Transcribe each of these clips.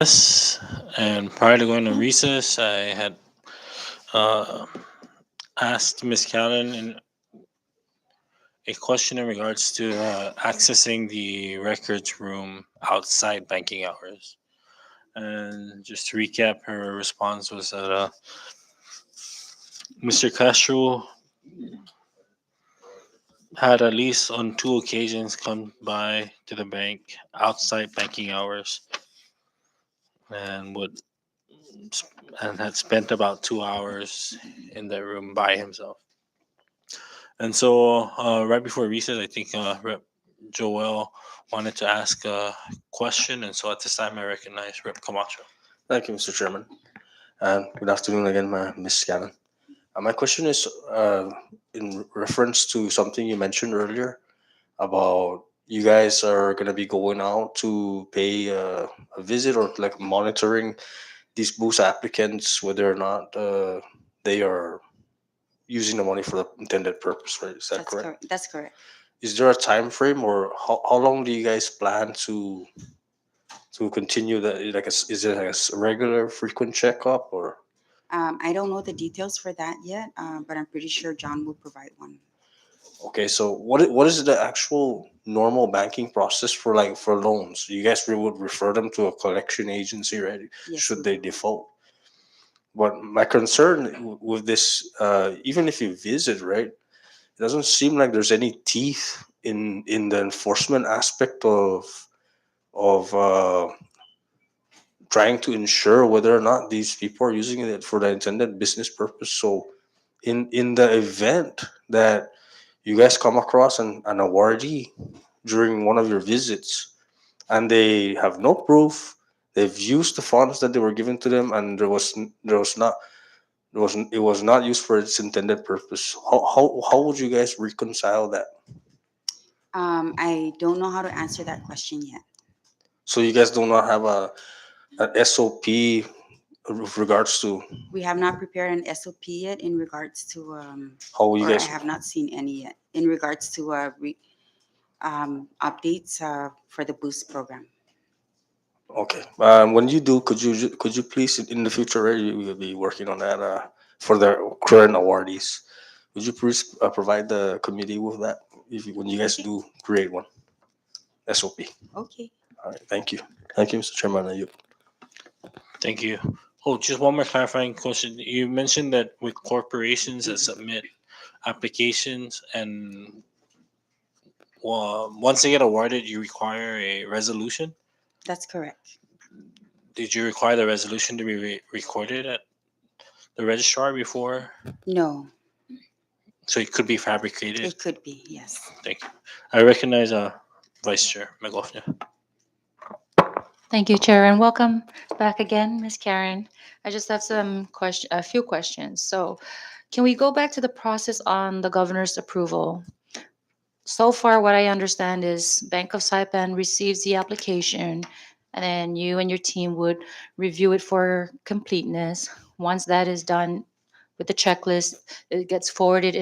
Yes, and prior to going to recess, I had uh, asked Miss Callan a question in regards to accessing the records room outside banking hours. And just to recap, her response was that Mr. Castro had at least on two occasions come by to the bank outside banking hours and would and had spent about 2 hours in that room by himself. And so, right before recess, I think Rep. Joel wanted to ask a question, and so at this time, I recognize Rep. Camacho. Thank you, Mr. Chairman. And good afternoon again, Ms. Gannon. My question is in reference to something you mentioned earlier about you guys are going to be going out to pay a visit or like monitoring these boost applicants, whether or not they are using the money for the intended purpose, right? Is that That's correct? correct. That's correct. Is there a time frame or how long do you guys plan to continue that? Is it like regular frequent checkup or? I don't know the details for that yet, but I'm pretty sure John will provide one. Okay, so what is the actual normal banking process for like for loans? You guys would refer them to a collection agency, right? Yes, Should we they will. default? But my concern with this, even if you visit, right, it doesn't seem like there's any teeth in the enforcement aspect of trying to ensure whether or not these people are using it for the intended business purpose. So, in the event that you guys come across an awardee during one of your visits and they have no proof, they've used the funds that they were given to them and there was not it was not used for its intended purpose, how would you guys reconcile that? I don't know how to answer that question yet. So you guys do not have an SOP with regards to We have not prepared an SOP yet in regards to, how you or I guys. have not seen any yet in regards to updates for the Boost program. Okay. When you do, could you please in the future, right, you will be working on that for the current awardees. Would you please provide the committee with that if when you guys Okay. do create one SOP? Okay. All right. Thank you, Mr. Chairman. Thank you. Oh, just one more clarifying question. You mentioned that with corporations that submit applications and once they get awarded, you require a resolution. That's correct. Did you require the resolution to be recorded at the registrar before? No, So it could be fabricated. it could be. Yes. Thank you. I recognize Vice Chair Magofnia. Thank you, Chair, and welcome back again, Ms. Karen. I just have a few questions. So, can we go back to the process on the governor's approval? So far, what I understand is Bank of Saipan receives the application, and then you and your team would review it for completeness. Once that is done with the checklist, it gets forwarded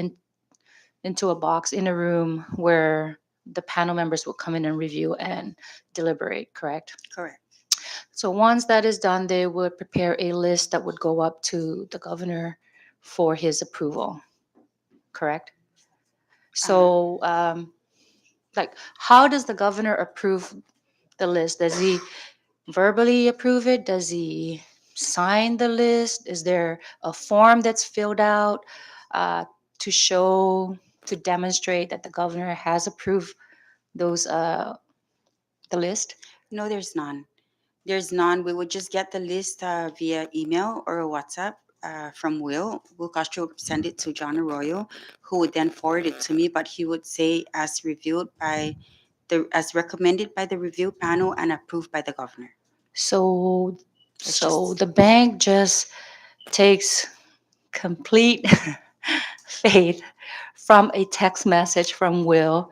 into a box in a room where the panel members will come in and review and deliberate, correct? Correct. So once that is done, they would prepare a list that would go up to the governor for his approval, correct? Uh, So, like, how does the governor approve the list? Does he verbally approve it? Does he sign the list? Is there a form that's filled out uh, to show, to demonstrate that the governor has approved those the list? no, there's none. There's none. We would just get the list via email or WhatsApp from Will. Will Castro would send it to John Arroyo, who would then forward it to me. But he would say, as reviewed by as recommended by the review panel and approved by the governor. So, It's so just the bank just takes complete faith from a text message from Will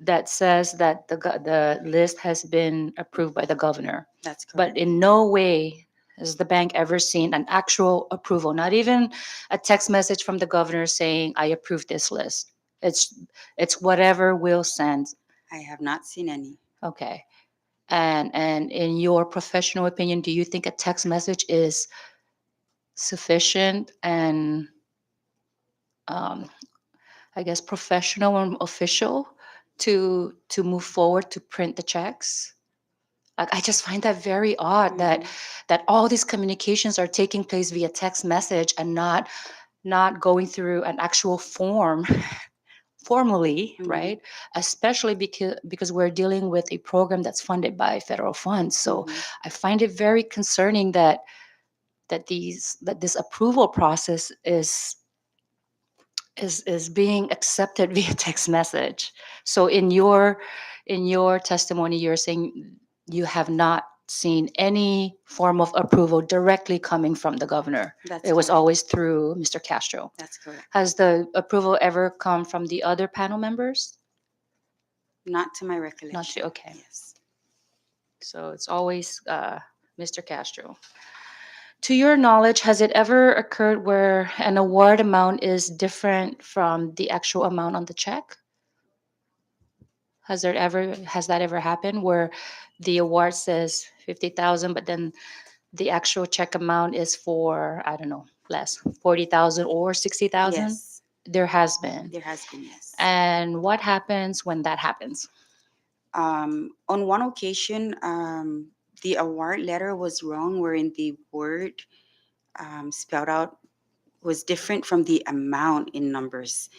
that says that the list has been approved by the governor. that's But correct. in no way has the bank ever seen an actual approval, not even a text message from the governor saying, I approve this list. It's it's whatever Will sends. I have not seen any. Okay. And in your professional opinion, do you think a text message is sufficient and um, I guess professional and official to move forward to print the checks? Like I just find that very odd that Mhm. all these communications are taking place via text message and not going through an actual form formally, Mhm. right? Especially because we're dealing with a program that's funded by federal funds. So Mhm. I find it very concerning that this approval process is being accepted via text message. So in your testimony, you're saying you have not seen any form of approval directly coming from the governor. That's It was correct. always through Mr. Castro. That's correct. Has the approval ever come from the other panel members? Not to my Not recollection. to, okay. Yes. So it's always Mr. Castro. To your knowledge, has it ever occurred where an award amount is different from the actual amount on the check? Has that ever happened where the award says 50,000 but then the actual check amount is for, I don't know, less, 40,000 or 60,000? Yes. There has been. There has been, yes. And what happens when that happens? On one occasion, the award letter was wrong, wherein the word spelled out was different from the amount in numbers.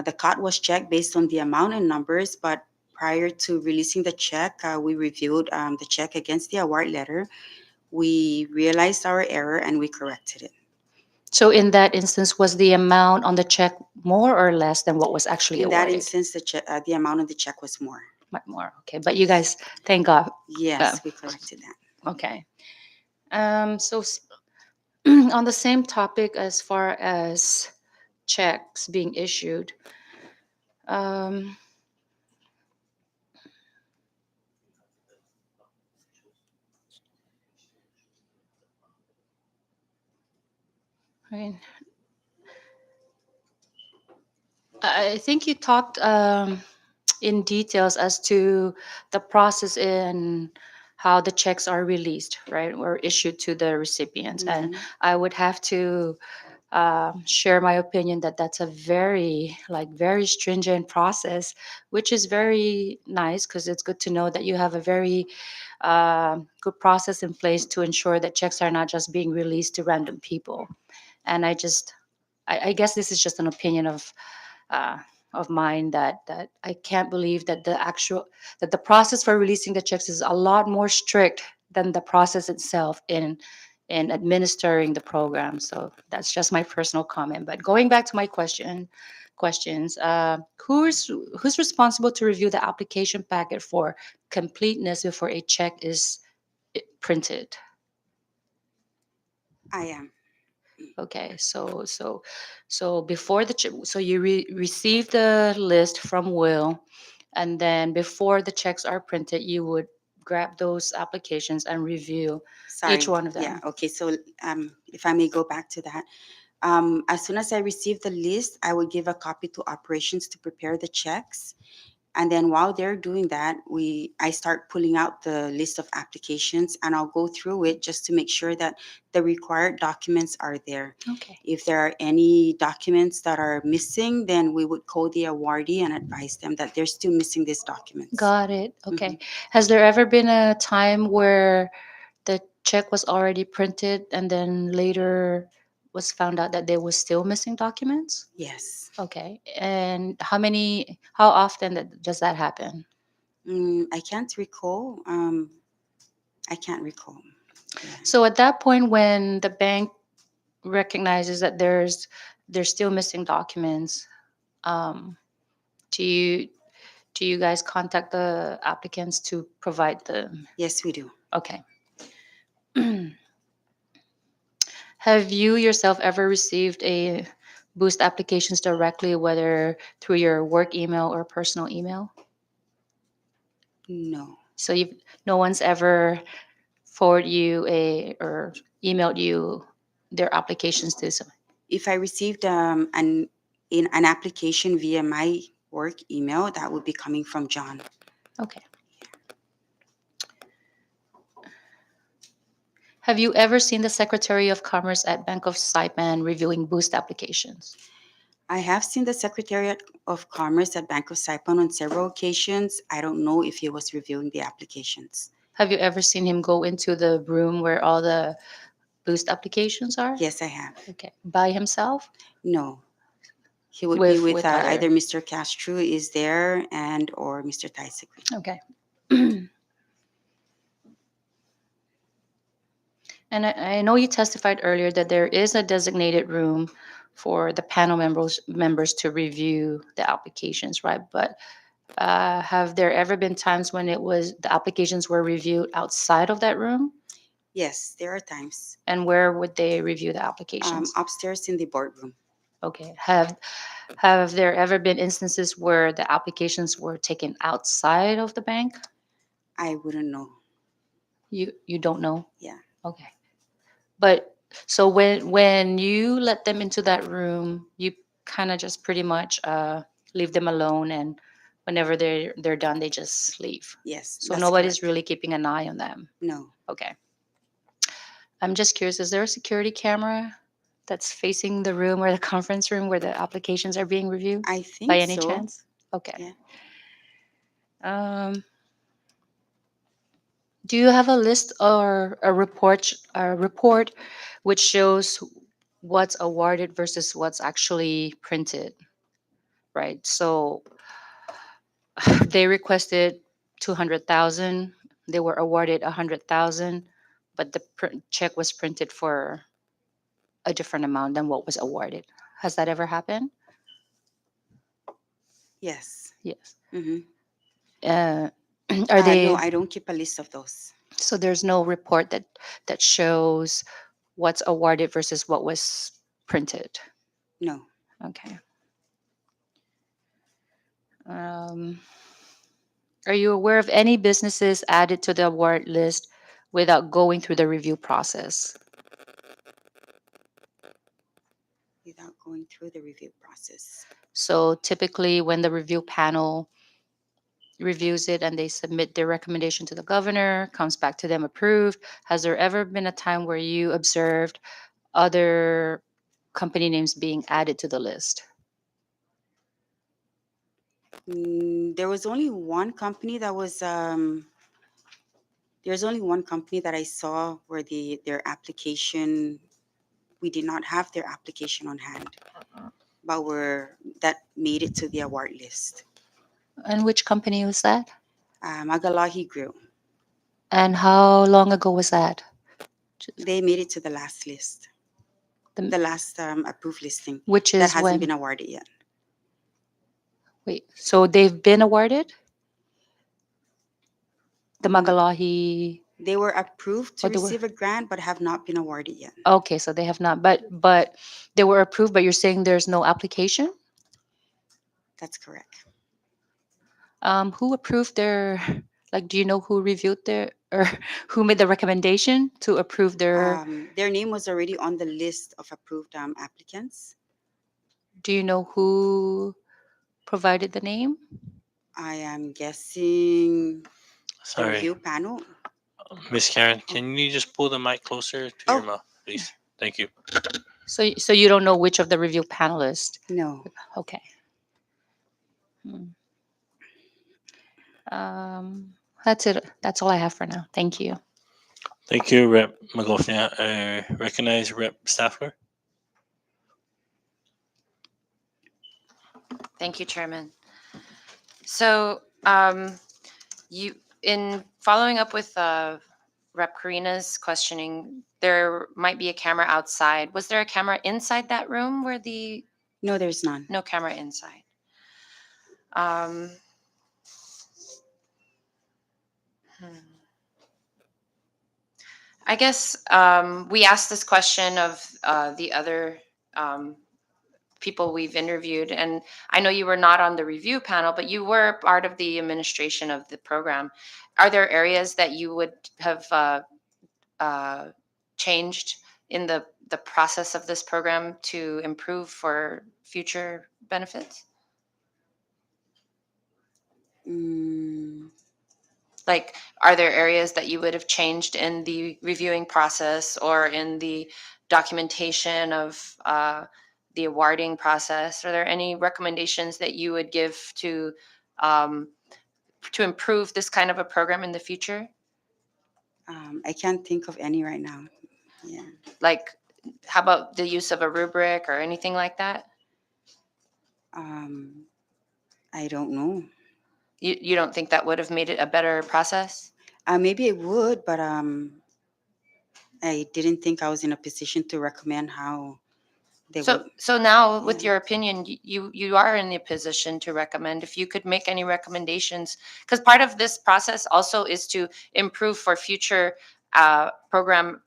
The cut was checked based on the amount in numbers, but prior to releasing the check, we reviewed the check against the award letter. We realized our error and we corrected it. So in that instance, was the amount on the check more or less than what was actually In that awarded? instance, the amount of the check was more. Much more. Okay, but you guys, thank God. Uh, Yes, we corrected that. okay. On the same topic as far as checks being issued, um, I mean, I think you talked in details as to the process in how the checks are released, right, or issued to the recipients. And Hmm. I would have to share my opinion that that's a very stringent process, which is very nice because it's good to know that you have a very good process in place to ensure that checks are not just being released to random people. And I guess this is just an opinion uh, of mine that I can't believe that the process for releasing the checks is a lot more strict than the process itself in administering the program. So that's just my personal comment. But going back to my questions, who's responsible to review the application packet for completeness before a check is printed? I am. Okay, so before so you receive the list from Will, and then before the checks are printed, you would grab those applications and review each Sorry. one of Yeah. them. Okay. So, if I may go back to that, as soon as I receive the list, I would give a copy to operations to prepare the checks. And then while they're doing that, I start pulling out the list of applications and I'll go through it just to make sure that the required documents are there. Okay, If there are any documents that are missing, then we would call the awardee and advise them that they're still missing these documents. got it. Mhm. Okay, has there ever been a time where the check was already printed and then later was found out that there was still missing documents? Yes. Okay, and how often does that happen? I can't recall. I can't recall. Yeah. So at that point, when the bank recognizes that there's still missing documents, um, do you do you guys contact the applicants to provide them? Yes, we do. Okay. Have you yourself ever received a boost applications directly, whether through your work email or personal email? No. So you no one's ever forwarded you a or emailed you their applications to some. If I received an application via my work email, that would be coming from John. Okay. Have you ever seen the Secretary of Commerce at Bank of Saipan reviewing boost applications? I have seen the Secretariat of Commerce at Bank of Saipan on several occasions. I don't know if he was reviewing the applications. Have you ever seen him go into the room where all the boost applications are? Yes, I have. Okay. By himself? No, he would be with With other. either Mr. Castro is there and or Mr. Taisikri. Okay. And I know you testified earlier that there is a designated room for the panel members to review the applications, right? But have there ever been times when the applications were reviewed outside of that room? Yes, there are times. And where would they review the applications? Upstairs in the boardroom. Okay. Have there ever been instances where the applications were taken outside of the bank? I wouldn't know. You don't know? Yeah. Okay. But so when you let them into that room, you kind of just pretty much leave them alone, and whenever they're done, they just leave. Yes, So that's nobody's correct. really keeping an eye on them. No, Okay. I'm just curious, is there a security camera that's facing the room or the conference room where the applications are being reviewed I by think any so. chance? Okay. Yeah. Um, do you have a list or a report which shows what's awarded versus what's actually printed, right? So they requested 200,000, they were awarded 100,000, but the check was printed for a different amount than what was awarded. Has that ever happened? Yes. Yes. Mm-hmm. Uh, are No, they I don't keep a list of those. so there's no report that shows what's awarded versus what was printed? No. Okay. Um, are you aware of any businesses added to the award list without going through the review process? Without going through the review process. So typically, when the review panel reviews it and they submit their recommendation to the governor, comes back to them approved, has there ever been a time where you observed other company names being added to the list? There was only one company that was there's only one company that I saw where their application we did not have their application on hand, but were that made it to the award list. And which company was that? Magalahi Grill. And how long ago was that? They made it to the last list, The, the last approved listing which that is hasn't been when? awarded yet. Wait, so they've been awarded? The Mm, Magalahi, They were approved to or they were? receive a grant, but have not been awarded yet. Okay, so they have not, but they were approved, but you're saying there's no application? That's correct. Who approved their, like, do you know who reviewed their, or who made the recommendation to approve their, Their name was already on the list of approved applicants. do you know who provided the name? I am guessing the Sorry, review panel. Miss Karen, Oh, can you just pull the mic closer to your oh mouth, please? Thank you. So you don't know which of the review panelists? no. Okay. Hmm. That's it. That's all I have for now. Thank you. Thank you, Rep McLaughlin. Recognize Rep Stafford. Thank you, Chairman. So, you in following up with Rep Karina's questioning, there might be a camera outside. Was there a camera inside that room where No, there's none. no camera inside? Um, hmm. I guess we asked this question of the other um, people we've interviewed, and I know you were not on the review panel, but you were part of the administration of the program. Are there areas that you would have uh, changed in the process of this program to improve for future benefits? Mm, Like, are there areas that you would have changed in the reviewing process or in the documentation of the awarding process? Are there any recommendations that you would give um, to improve this kind of a program in the future? I can't think of any right now. Yeah. Like, how about the use of a rubric or anything like that? Um, I don't know. You don't think that would have made it a better process? Maybe it would, but I didn't think I was in a position to recommend how they would. So now, with Yeah. your opinion, you are in the position to recommend. If you could make any recommendations, because part of this process also is to improve for future program,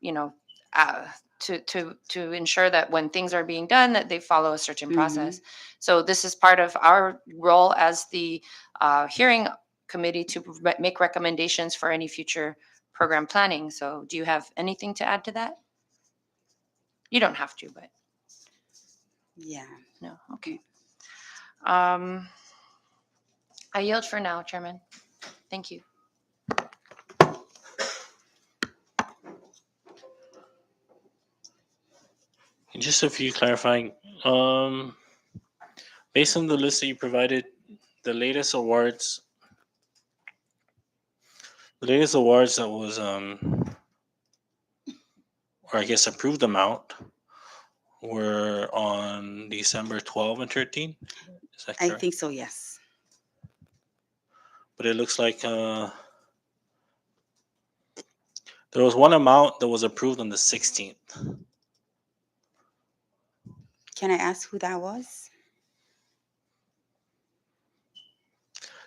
you know, uh, to ensure that when things are being done, that they follow a certain Hmm. process. So this is part of our role as the hearing committee to make recommendations for any future program planning. So do you have anything to add to that? You don't have to, but Yeah. no. Okay. Um, I yield for now, Chairman. Thank you. Just a few clarifying. Um, Based on the list that you provided, the latest awards, the latest awards that was or I guess approved amount were on December 12 and 13. Is that I correct? think so. Yes. But it looks like there was one amount that was approved on the 16th. Can I ask who that was?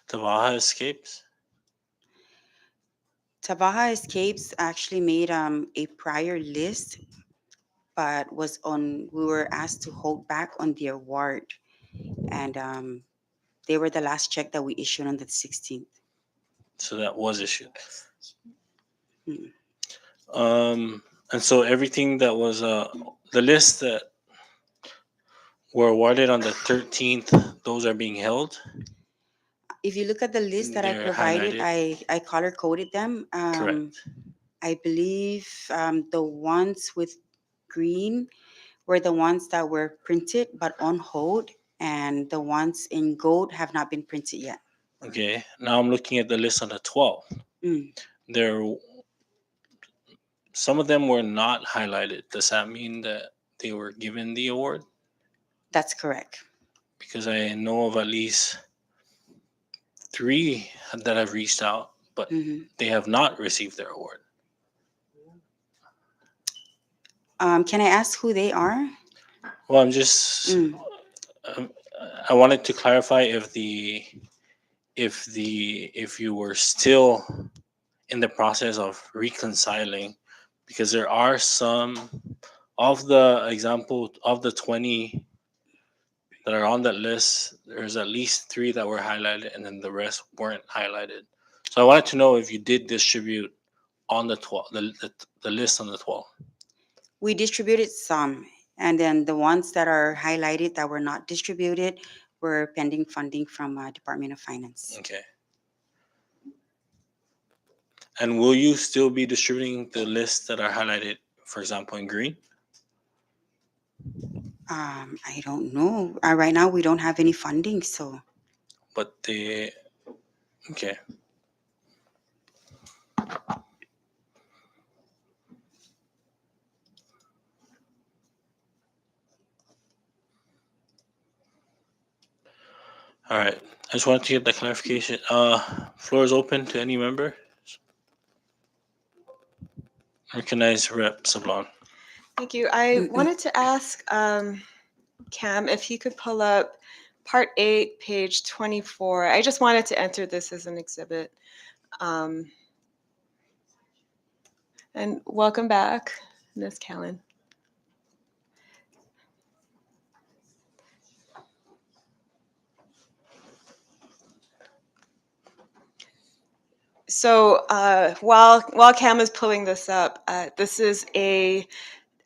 Tavaha Escapes. Tavaha Escapes actually made a prior list, but was on. We were asked to hold back on the award, and they were the last check that we issued on the 16th. So that was issued. Mm. And so everything that was the list that were awarded on the 13th, those are being held. If you look at the list that I They're provided, highlighted. I color coded them. Correct. I believe the ones with green were the ones that were printed but on hold, and the ones in gold have not been printed yet. Okay. Now I'm looking at the list on the 12th. Mm, There, some of them were not highlighted. Does that mean that they were given the award? that's correct. Because I know of at least 3 that have reached out, but Hmm. they have not received their award. Can I ask who they are? Well, I'm just Mm, um, I wanted to clarify if you were still in the process of reconciling, because there are some of the example of the 20 that are on that list. There's at least 3 that were highlighted, and then the rest weren't highlighted. So I wanted to know if you did distribute on the 12th, the list on the 12th. we distributed some, and then the ones that are highlighted that were not distributed were pending funding from Department of Finance. Okay. And will you still be distributing the lists that are highlighted, for example, in green? I don't know. Right now, we don't have any funding, so But the okay. All right. I just wanted to get that clarification. Floor is open to any member. Recognize Rep. Sablan. Thank you. I wanted to ask Cam if he could pull up Part 8, page 24. I just wanted to enter this as an exhibit. Um, and welcome back, Ms. Callan. So while Cam is pulling this up, this is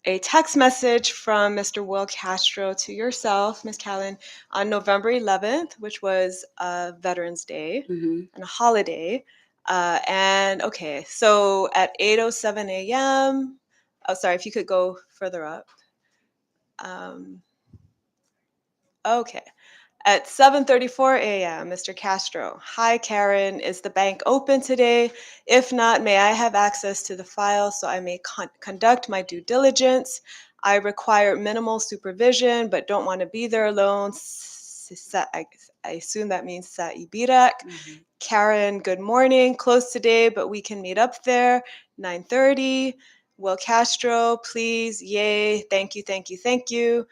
a text message from Mr. Will Castro to yourself, Ms. Callan, on November 11th, which was Veterans Day Hmm. and a holiday. And okay, so at 8:07 a.m. Oh, sorry, if you could go further up. Okay. At 7:34 a.m., Mr. Castro. Hi, Karen. Is the bank open today? If not, may I have access to the file so I may conduct my due diligence? I require minimal supervision, but don't want to be there alone. I assume that means sa Ibirak. Hmm. Karen, good morning. Close today, but we can meet up there. 9:30. Will Castro, please. Yay. Thank you, thank you, thank you.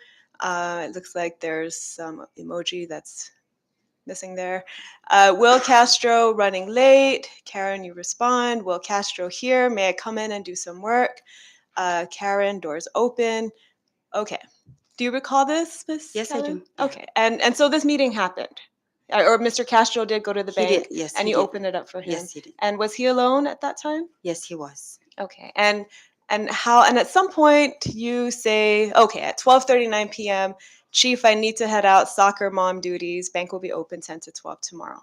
It looks like there's some emoji that's missing there. Will Castro, running late. Karen, you respond. Will Castro here. May I come in and do some work? Karen, doors open. Okay. Do you recall this, Miss Yes, I Karen? do. Yeah. Okay. And so this meeting happened. Or Mr. Castro did go to the He did. bank Yes, and he you did. opened it up for him. Yes, he did. And was he alone at that time? Yes, he was. Okay. And at some point you say, okay, at 12:39 p.m., Chief, I need to head out. Soccer mom duties. Bank will be open 10 to 12 tomorrow.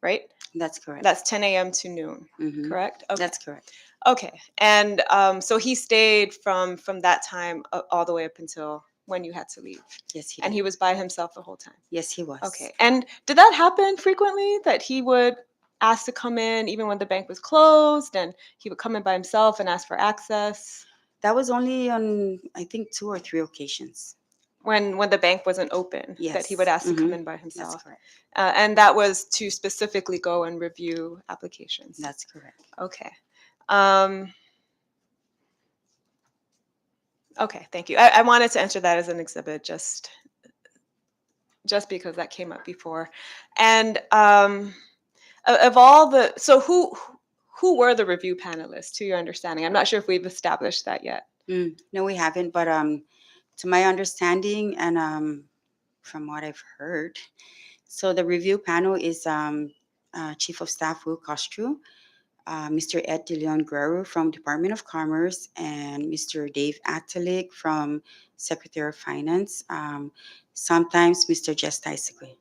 Right? That's correct. That's 10 a.m. to noon. Mhm. Correct? Okay. That's correct. Okay. And so he stayed from that time all the way up until when you had to leave. Yes, he And did. he was by himself the whole time. Yes, he was. Okay. And did that happen frequently, that he would ask to come in even when the bank was closed, and he would come in by himself and ask for access That was only on, I think, 2 or 3 occasions. when the bank wasn't open, that he would Yes. ask to come Mhm. in by That's himself? correct. And that was to specifically go and review applications. That's correct. Okay. Okay, thank you. I wanted to enter that as an exhibit just because that came up before. And of all the, so who were the review panelists, to your understanding? I'm not sure if we've established that yet. No, we haven't. But to my understanding and from what I've heard, so the review panel is Chief of Staff Will Castro, Mr. Ed De Leon Guerrero from Department of Commerce, and Mr. Dave Atalik from Secretary of Finance. Sometimes Mr. Jess Tysigui.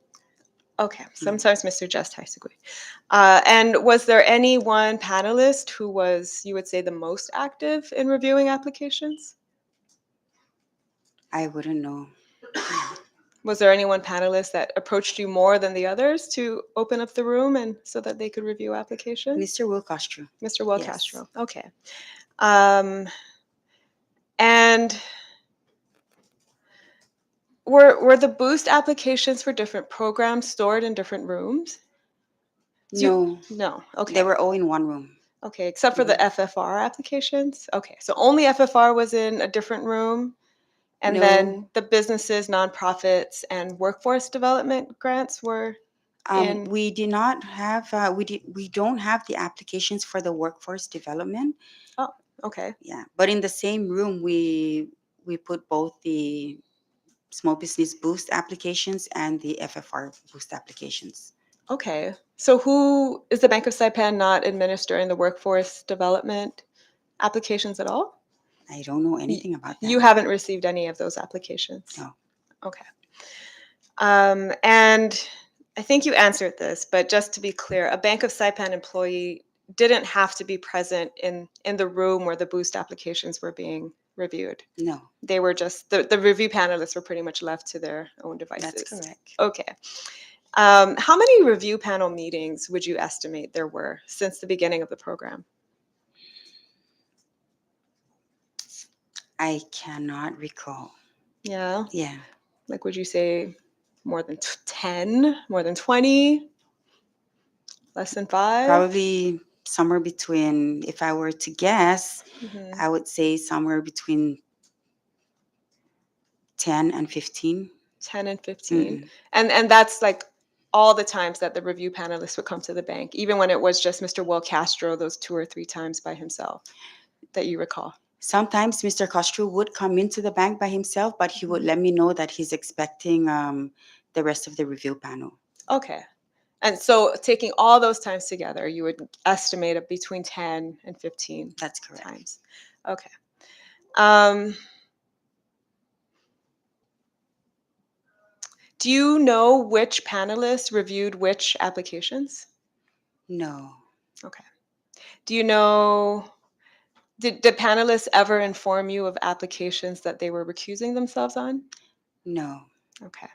Okay, sometimes Mr. Just Haisegui. And was there any one panelist who was, you would say, the most active in reviewing applications? I wouldn't know. Was there any one panelist that approached you more than the others to open up the room and so that they could review applications? Mr. Will Castro. Mr. Will Yes. Castro. Okay. And were the boost applications for different programs stored in different rooms? No, No. Okay. they were all in one room. Okay, except for the FFR applications. Okay, so only FFR was in a different room, and No. then the businesses, nonprofits, and workforce development grants were in. We did not have we don't have the applications for the workforce development. Oh, okay. Yeah, but in the same room we put both the small business boost applications and the FFR boost applications. Okay. So who is the Bank of Saipan not administering the workforce development applications at all? I don't know anything about that. You haven't received any of those applications? No. Okay. And I think you answered this, but just to be clear, a Bank of Saipan employee didn't have to be present in the room where the boost applications were being reviewed. No, They were just, the review panelists were pretty much left to their own devices. that's correct. Okay. How many review panel meetings would you estimate there were since the beginning of the program? I cannot recall. Yeah. Yeah, Like, would you say more than 10, more than 20, less than 5? probably somewhere between, if I were to guess, Mhm. I would say somewhere between 10 and 15. 10 and 15. Mm-mm. And that's like all the times that the review panelists would come to the bank, even when it was just Mr. Will Castro those 2 or 3 times by himself that you recall. Sometimes Mr. Castro would come into the bank by himself, but he would Mhm. let me know that he's expecting the rest of the review panel. Okay. And so taking all those times together, you would estimate it between 10 and 15 That's correct. times. Okay. Um, Do you know which panelists reviewed which applications? No, Okay. Do you know, did panelists ever inform you of applications that they were recusing themselves on? no. Okay.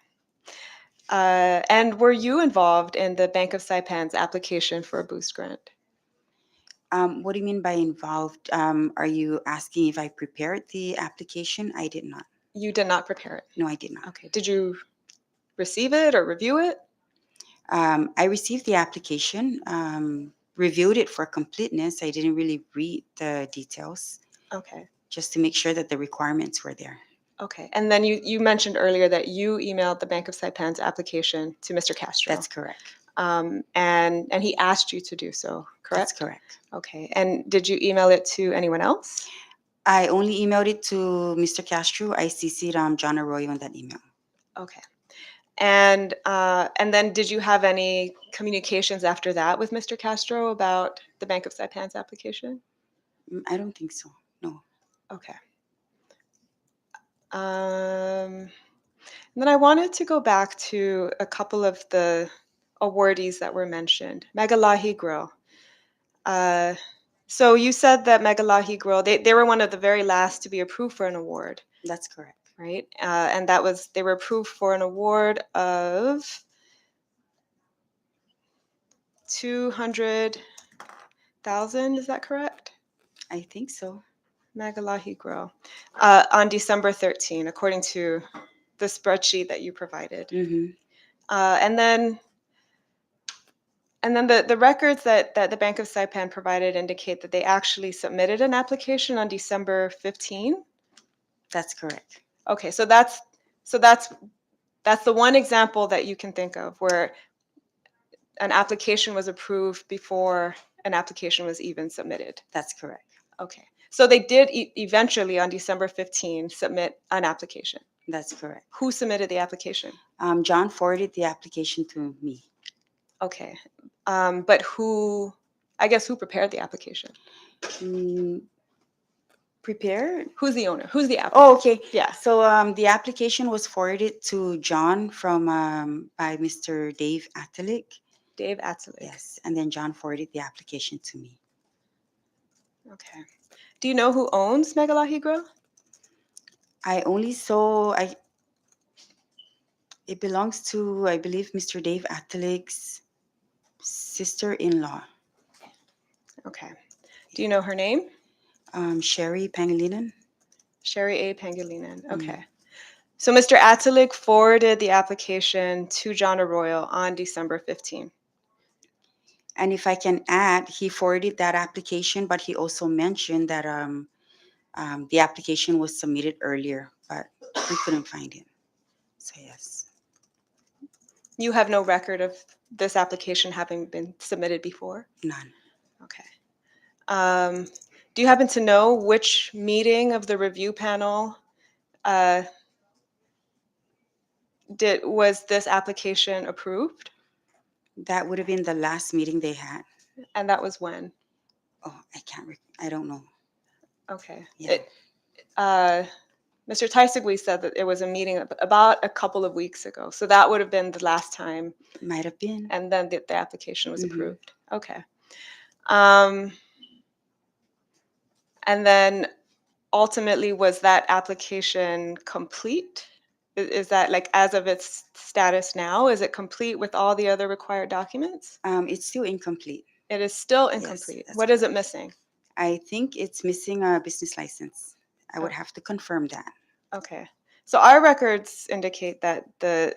And were you involved in the Bank of Saipan's application for a boost grant? What do you mean by involved? Are you asking if I prepared the application? I did not. You did not prepare it. No, I did not. Okay. Did you receive it or review it? I received the application, reviewed it for completeness. I didn't really read the details Okay. just to make sure that the requirements were there. Okay. And then you mentioned earlier that you emailed the Bank of Saipan's application to Mr. Castro. That's correct. And he asked you to do so, correct? That's correct. Okay. And did you email it to anyone else? I only emailed it to Mr. Castro. I CC'd John Arroyo on that email. Okay. And then did you have any communications after that with Mr. Castro about the Bank of Saipan's application? I don't think so. No. Okay. And then I wanted to go back to a couple of the awardees that were mentioned. Magalahi Grill. So you said that Magalahi Grill, they were one of the very last to be approved for an award, That's correct. right? And they were approved for an award of 200,000, is that correct? I think so. Magalahi Grill, on December 13, according to the spreadsheet that you provided. Mm-hmm. And then the records that the Bank of Saipan provided indicate that they actually submitted an application on December 15. That's correct. Okay, so that's the one example that you can think of where an application was approved before an application was even submitted. That's correct. Okay, so they did eventually on December 15 submit an application. That's correct. Who submitted the application? John forwarded the application to me. Okay, but who prepared the application? Prepared? Who's the owner? Who's the applicant? Oh, okay. Yeah. So the application was forwarded to John from by Mr. Dave Atalik. Dave Atalik. Yes, and then John forwarded the application to me. Okay. Do you know who owns Magalahi Grill? I only saw it belongs to, I believe, Mr. Dave Atalik's sister-in-law, Okay. Do you know her name? Sherry Pangilinan. Sherry A. Pangilinan. Okay. So Mr. Atalik forwarded the application to John Arroyo on December 15. And if I can add, he forwarded that application, but he also mentioned that the application was submitted earlier, but we couldn't find it. So yes. You have no record of this application having been submitted before? None. Okay. Do you happen to know which meeting of the review panel was this application approved? That would have been the last meeting they had. And that was when? Oh, I don't know. Okay. Yeah. Mr. Taisagui said that it was a meeting about a couple of weeks ago. So that would have been the last time. Might have been. And then the application was approved. Okay. And then ultimately, was that application complete? Is that like as of its status now? Is it complete with all the other required documents? It's still incomplete. It is still incomplete. Yes, What is it missing? I think it's missing a business license. I would have to confirm that. Okay. So our records indicate that the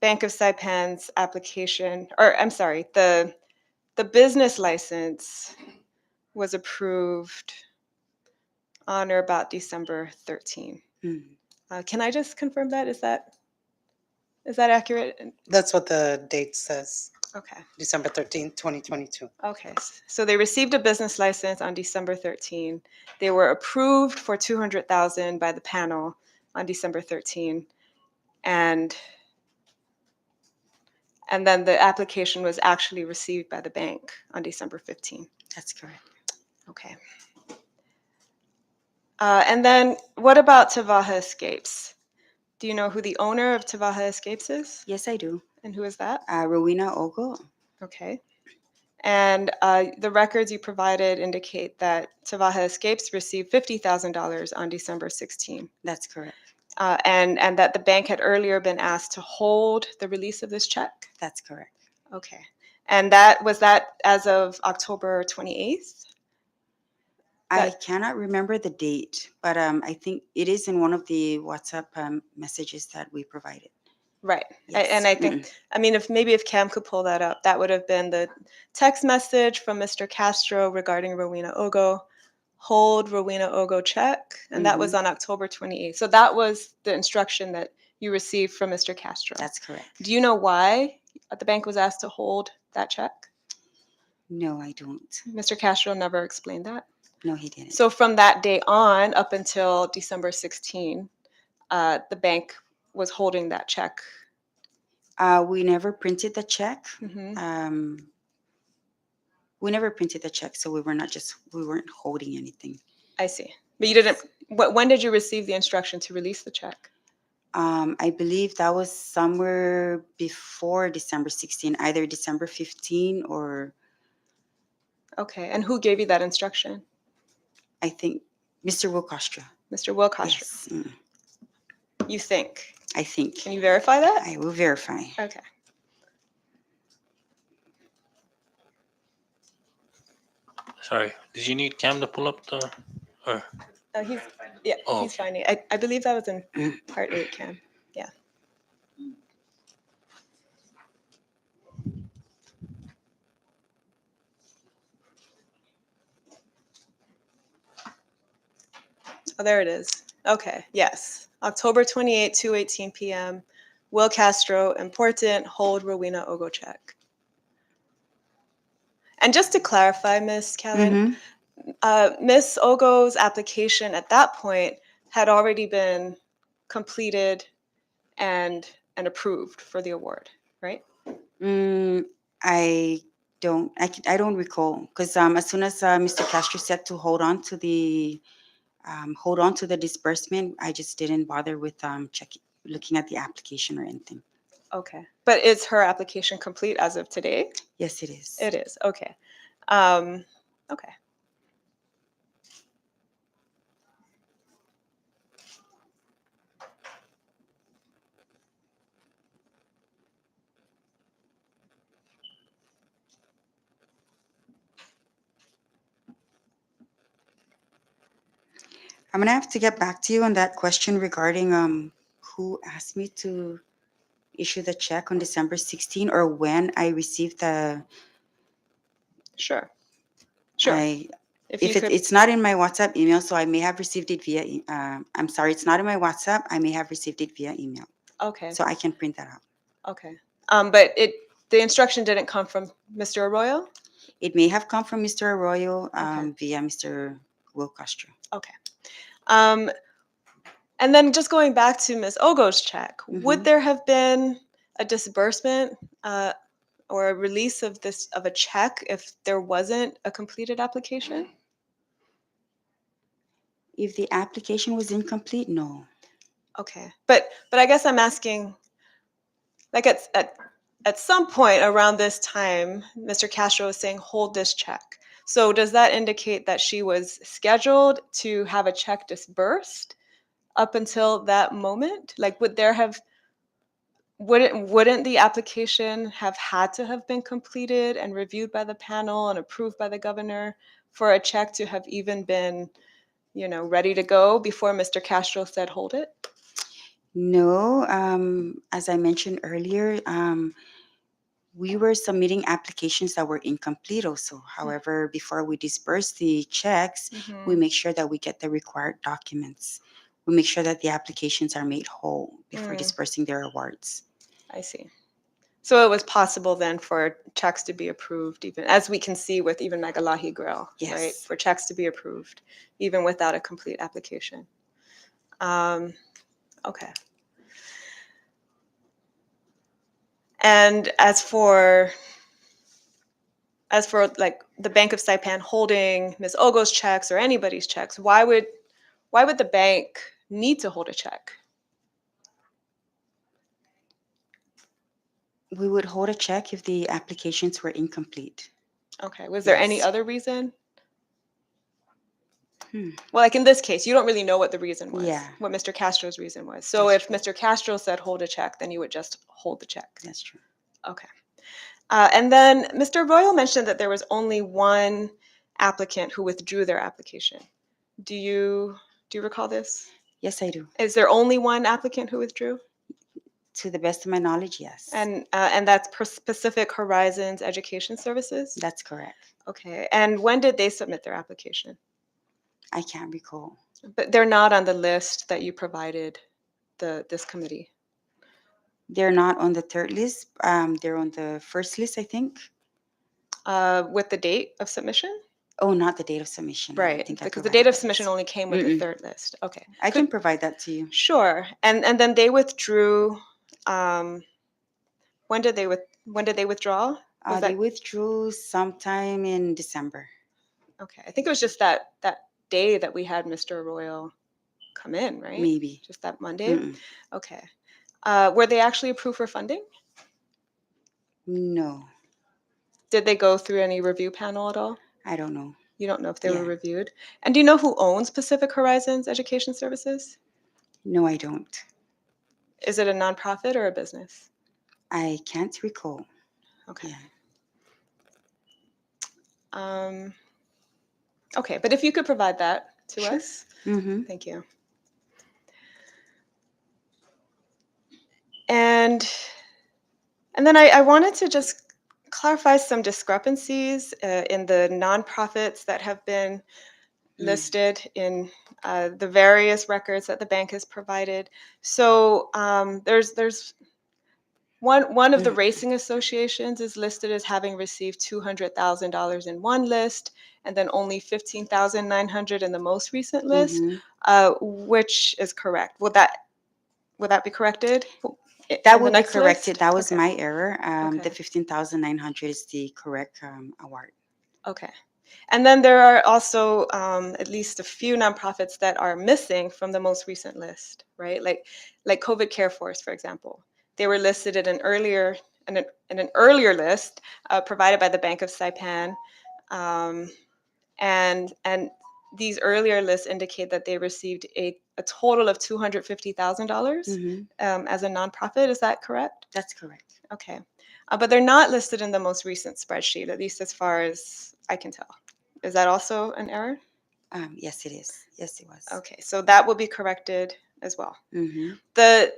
Bank of Saipan's application, or I'm sorry, the business license was approved on or about December 13. Can I just confirm that? Is that accurate? That's what the date says, Okay. December 13th, 2022. Okay. So they received a business license on December 13. They were approved for 200,000 by the panel on December 13. And then the application was actually received by the bank on December 15. That's correct. Okay. And then what about Tavaha Escapes? Do you know who the owner of Tavaha Escapes is? Yes, I do. And who is that? Rowena Ogo. Okay. And the records you provided indicate that Tavaha Escapes received $50,000 on December 16, That's correct. and that the bank had earlier been asked to hold the release of this check. That's correct. Okay. And that was that as of October 28th? I cannot remember the date, but I think it is in one of the WhatsApp messages that we provided. Right. Yes. And I think, I mean, if Cam could pull that up, that would have been the text message from Mr. Castro regarding Rowena Ogo. Hold Rowena Ogo check. And that was on October 28th. So that was the instruction that you received from Mr. Castro. That's correct. Do you know why the bank was asked to hold that check? No, I don't. Mr. Castro never explained that. No, he didn't. So from that day on up until December 16, the bank was holding that check. We never printed the check. Mhm. We never printed the check, so we weren't holding anything. I see. But you didn't. When did you receive the instruction to release the check? I believe that was somewhere before December 16, either December 15 or Okay. And who gave you that instruction? I think Mr. Wilcostra. Mr. Wilcostra. Yes. You think? I think. Can you verify that? I will verify. Okay. Sorry, did you need Cam to pull up the? Or He's Oh, he's finding. I believe that was in part 8, Cam. Yeah. Oh, there it is. Okay. Yes. October 28, 2:18 p.m. Will Castro, important, hold Rowena Ogo check. And just to clarify, Miss Callan, Miss Ogo's application at that point had already been completed and approved for the award, right? I don't recall because as soon as Mr. Castro said to hold on to the disbursement, I just didn't bother with looking at the application or anything. Okay. But is her application complete as of today? Yes, it is. It is. Okay. Okay. I'm gonna have to get back to you on that question regarding who asked me to issue the check on December 16 or when I received the. Sure. Sure. If it's not in my WhatsApp email, so I may have received it via. I'm sorry, it's not in my WhatsApp. I may have received it via email. Okay. So I can print that out. Okay. But the instruction didn't come from Mr. Arroyo? It may have come from Mr. Arroyo Okay. via Mr. Will Castro. Okay. And then just going back to Ms. Ogo's check, would there have been a disbursement or a release of a check if there wasn't a completed application? If the application was incomplete, no. Okay. But I guess I'm asking, like at some point around this time, Mr. Castro was saying, hold this check. So does that indicate that she was scheduled to have a check disbursed up until that moment? Like, wouldn't the application have had to have been completed and reviewed by the panel and approved by the governor for a check to have even been, ready to go before Mr. Castro said, hold it? No, as I mentioned earlier, we were submitting applications that were incomplete also. However, before we disperse the checks, we make sure that we get the required documents. We make sure that the applications are made whole before dispersing their awards. I see. So it was possible then for checks to be approved, even as we can see with even Magalahi Grill, Yes. right? For checks to be approved, even without a complete application. Okay. And as for like the Bank of Saipan holding Ms. Ogo's checks or anybody's checks, why would the bank need to hold a check? We would hold a check if the applications were incomplete. Okay. Was there any Yes. other reason? Hmm. Well, like in this case, you don't really know what the reason was, Yeah. what Mr. Castro's reason was. So That's if true. Mr. Castro said hold a check, then you would just hold the check. That's true. Okay. And then Mr. Royal mentioned that there was only one applicant who withdrew their application. Do you recall this? Yes, I do. Is there only one applicant who withdrew? To the best of my knowledge, yes. And that's Pacific Horizons Education Services? That's correct. Okay. And when did they submit their application? I can't recall. But they're not on the list that you provided this committee. They're not on the third list. They're on the first list, I think. With the date of submission? Oh, not the date of submission. I don't Right, think I because the provided date of that submission list. only came with the Mm-mm. third list. Okay. I can provide that to you. Sure. And then they withdrew. Um, when did they withdraw? Was They that withdrew sometime in December. okay? I think it was just that day that we had Mr. Royal come in, right? Maybe. Just that Monday. Mm-mm. Okay. Were they actually approved for funding? No, Did they go through any review panel at all? I don't know. You don't know if they were Yeah. reviewed. And do you know who owns Pacific Horizons Education Services? No, I don't. Is it a nonprofit or a business? I can't recall. Okay. Yeah. Okay, but if you could provide that to Sure. us, Mm-hmm. thank you. And then I wanted to just clarify some discrepancies in the nonprofits that have been listed in the various records that the bank has provided. So there's one of the racing associations is listed as having received $200,000 in one list, and then only 15,900 in the most recent list, which is correct. Would that be corrected? That in the would be next corrected. list? That was Okay. my error. The Okay. 15,900 is the correct award. Okay. And then there are also at least a few nonprofits that are missing from the most recent list, right? Like COVID Care Force, for example. They were listed in an earlier list provided by the Bank of Saipan, and these earlier lists indicate that they received a total of $250,000 as a nonprofit. Is that correct? That's correct. Okay. But they're not listed in the most recent spreadsheet, at least as far as I can tell. Is that also an error? Yes, it is. Yes, it was. Okay, so that will be corrected as well. Mm-hmm. The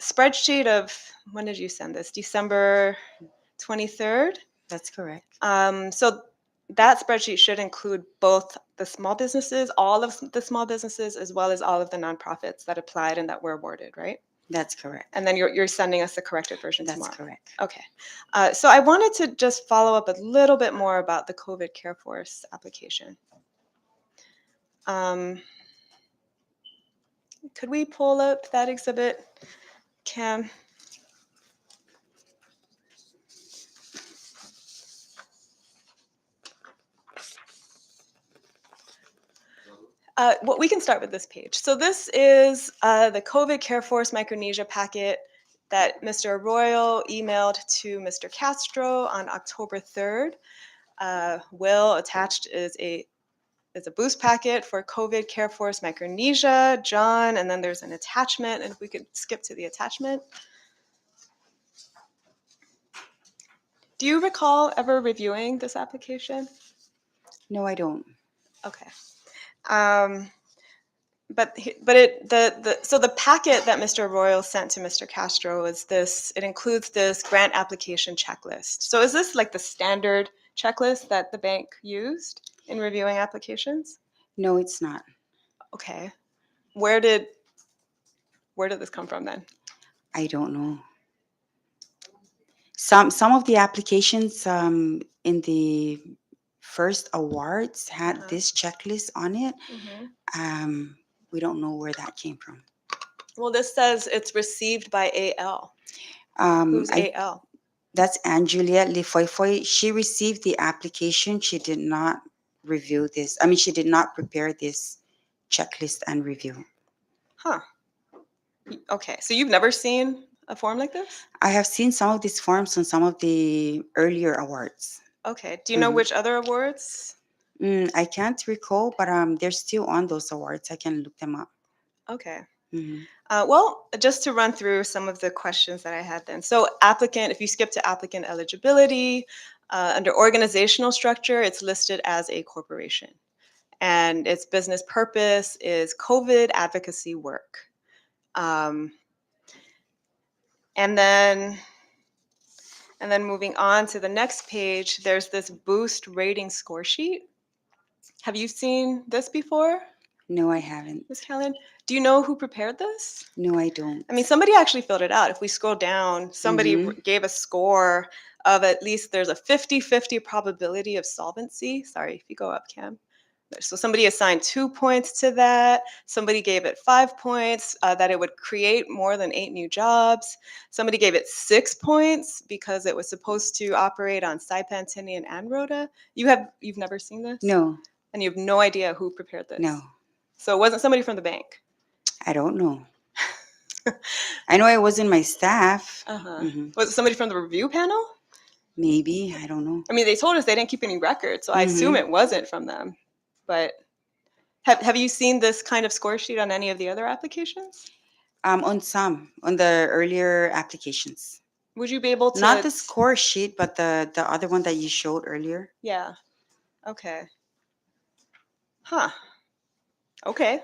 spreadsheet of, when did you send this? December 23rd? That's correct. So that spreadsheet should include both the small businesses, all of the small businesses, as well as all of the nonprofits that applied and that were awarded, right? That's correct. And then you're sending us the corrected version That's tomorrow. correct. Okay. So I wanted to just follow up a little bit more about the COVID Care Force application. Could we pull up that exhibit, Cam? Well, we can start with this page. So this is the COVID Care Force Micronesia packet that Mr. Arroyo emailed to Mr. Castro on October 3rd. Will attached is a boost packet for COVID Care Force Micronesia, John, and then there's an attachment, and if we could skip to the attachment. Do you recall ever reviewing this application? No, I don't. Okay. So the packet that Mr. Royal sent to Mr. Castro is this. It includes this grant application checklist. So is this like the standard checklist that the bank used in reviewing applications? No, it's not. Okay. Where did this come from then? I don't know. Some of the applications in the first awards had this checklist on it. We don't know where that came from. Well, this says it's received by AL. Who's AL? That's Angelia Lifoifoy. She received the application. She did not review this. I mean, she did not prepare this checklist and review. Huh. Okay, so you've never seen a form like this? I have seen some of these forms on some of the earlier awards. Okay. Do you know Mhm. which other awards? I can't recall, but they're still on those awards. I can look them up. Okay. Hmm. Well, just to run through some of the questions that I had then. So, applicant, if you skip to applicant eligibility, under organizational structure, it's listed as a corporation. And its business purpose is COVID advocacy work. Um, and then moving on to the next page, there's this boost rating score sheet. Have you seen this before, No, I haven't. Ms. Callan? Do you know who prepared this? No, I don't. I mean, somebody actually filled it out. If we scroll down, somebody Mhm. gave a score of at least there's a 50-50 probability of solvency. Sorry, if you go up, Cam. So somebody assigned 2 points to that. Somebody gave it 5 points, that it would create more than 8 new jobs. Somebody gave it 6 points because it was supposed to operate on Saipan, Tinian, and Rhoda. You've never seen this? No, And you have no idea who prepared this? no, So it wasn't somebody from the bank? I don't know. I know it was in my staff. Uh-huh. Hmm. Was it somebody from the review panel? Maybe, I don't know. I mean, they told us they didn't keep any records, so I assume Mhm. it wasn't from them. But have you seen this kind of score sheet on any of the other applications? On the earlier applications. Would you be able to? Not the score sheet, but the other one that you showed earlier. Yeah. Okay. Huh. Okay.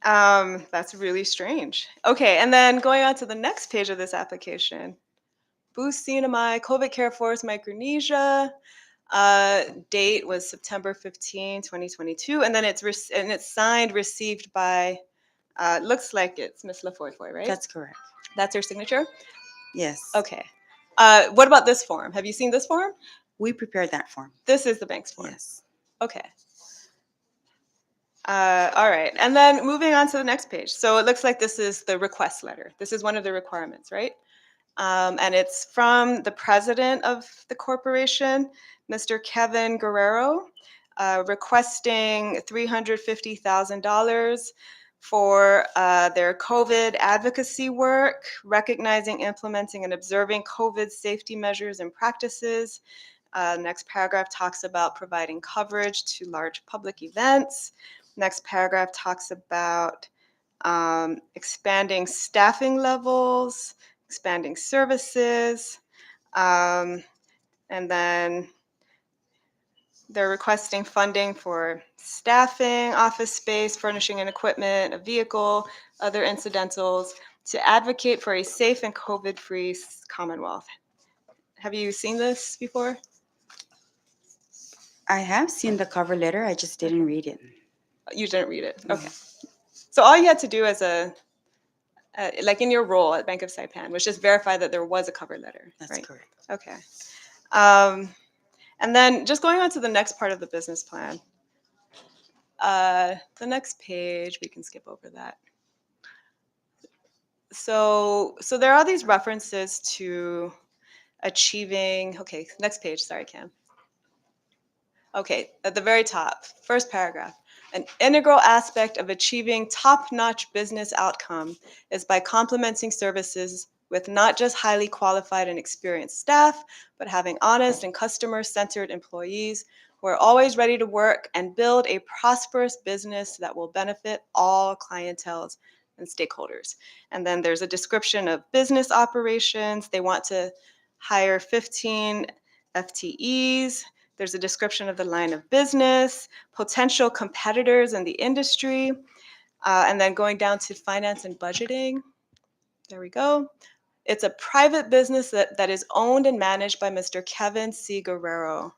That's really strange. Okay, and then going on to the next page of this application, Boost CNMI COVID Care Force Micronesia. Date was September 15, 2022, and then it's signed, received by. Looks like it's Miss Lafoy, right? That's correct. That's her signature. Yes. Okay. What about this form? Have you seen this form? We prepared that form. This is the bank's form. Yes. Okay. All right. And then moving on to the next page. So it looks like this is the request letter. This is one of the requirements, right? And it's from the president of the corporation, Mr. Kevin Guerrero, requesting $350,000 for their COVID advocacy work, recognizing, implementing, and observing COVID safety measures and practices. Next paragraph talks about providing coverage to large public events. Next paragraph talks about expanding staffing levels, expanding services, and then they're requesting funding for staffing, office space, furnishing and equipment, a vehicle, other incidentals to advocate for a safe and COVID-free Commonwealth. Have you seen this before? I have seen the cover letter. I just didn't read it. You didn't read it. No. Okay. So all you had to do as like in your role at Bank of Saipan was just verify that there was a cover letter. That's right? correct. Okay. And then just going on to the next part of the business plan. The next page, we can skip over that. So there are these references to achieving, okay, next page, sorry, Cam. Okay, at the very top, first paragraph. An integral aspect of achieving top-notch business outcome is by complementing services with not just highly qualified and experienced staff, but having honest and customer-centered employees who are always ready to work and build a prosperous business that will benefit all clienteles and stakeholders. And then there's a description of business operations. They want to hire 15 FTEs. There's a description of the line of business, potential competitors in the industry, and then going down to finance and budgeting. There we go. It's a private business that is owned and managed by Mr. Kevin C. Guerrero.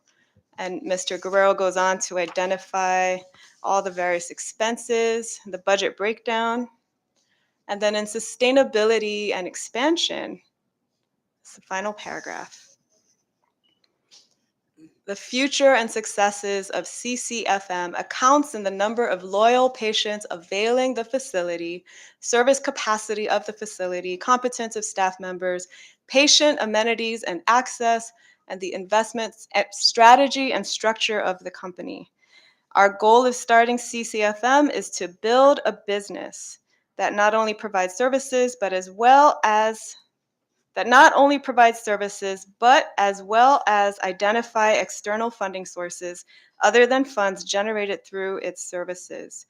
And Mr. Guerrero goes on to identify all the various expenses, the budget breakdown. And then in sustainability and expansion, it's the final paragraph. The future and successes of CCFM accounts in the number of loyal patients availing the facility, service capacity of the facility, competence of staff members, patient amenities and access, and the investments strategy and structure of the company. Our goal of starting CCFM is to build a business that not only provides services, but as well as that not only provides services, but as well as identify external funding sources other than funds generated through its services.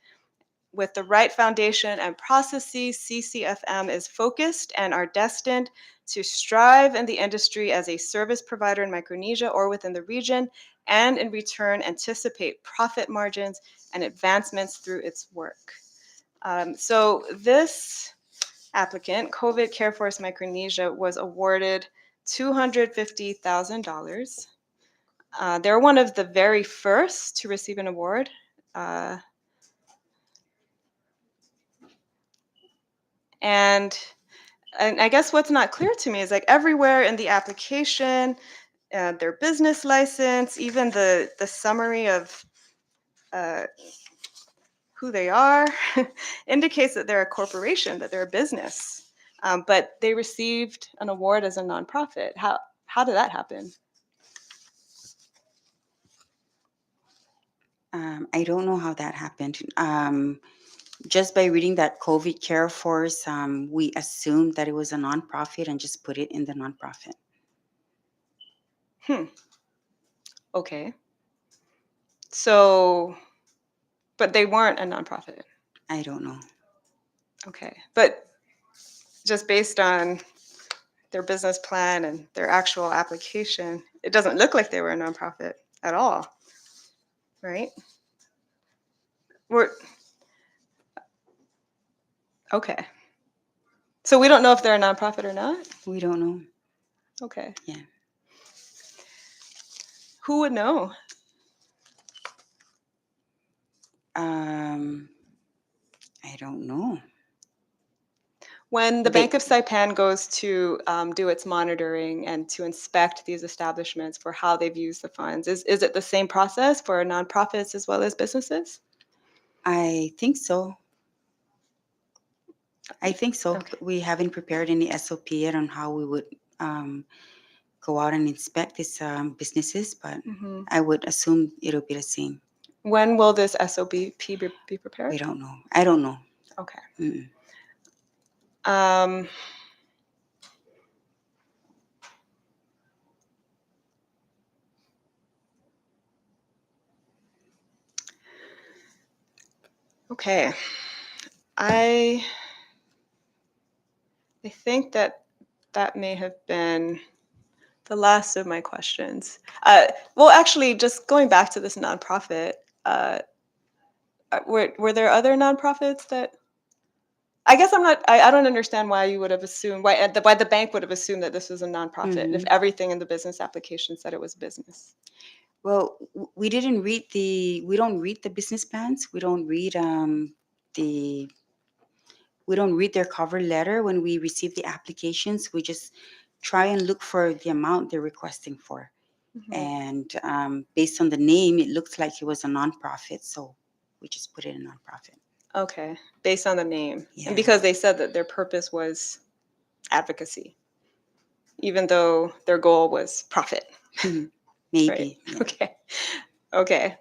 With the right foundation and processes, CCFM is focused and are destined to strive in the industry as a service provider in Micronesia or within the region, and in return anticipate profit margins and advancements through its work. So this applicant, COVID Care Force Micronesia, was awarded $250,000. They're one of the very first to receive an award. Uh, and I guess what's not clear to me is like everywhere in the application, their business license, even the summary of uh, who they are, indicates that they're a corporation, that they're a business. But they received an award as a nonprofit. How did that happen? I don't know how that happened. Just by reading that COVID Care Force, we assumed that it was a nonprofit and just put it in the nonprofit. Okay. So, but they weren't a nonprofit. I don't know. Okay. But just based on their business plan and their actual application, it doesn't look like they were a nonprofit at all, right? We're okay. So we don't know if they're a nonprofit or not. We don't know. Okay. Yeah. Who would know? I don't know. When the They- Bank of Saipan goes to do its monitoring and to inspect these establishments for how they've used the funds, is it the same process for nonprofits as well as businesses? I think so. I think so. Okay. We haven't prepared any SOP yet on how we would go out and inspect these businesses, but Mhm. I would assume it'll be the same. When will this SOP be We prepared? don't know. I don't know. Okay. Mm-mm. Um, okay. I think that may have been the last of my questions. Well, actually, just going back to this nonprofit, were there other nonprofits that? I guess I'm not. I don't understand why you would have assumed why the bank would have assumed that this was a nonprofit if Mhm. everything in the business application said it was business. Well, we didn't read we don't read the business plans. The we don't read their cover letter when we receive the applications. We just try and look for the amount they're requesting for. Mhm. And based on the name, it looks like it was a nonprofit, so we just put it in nonprofit. Okay, based on the name, Yeah. and because they said that their purpose was advocacy, even though their goal was profit. Maybe. Yeah. Okay. Okay.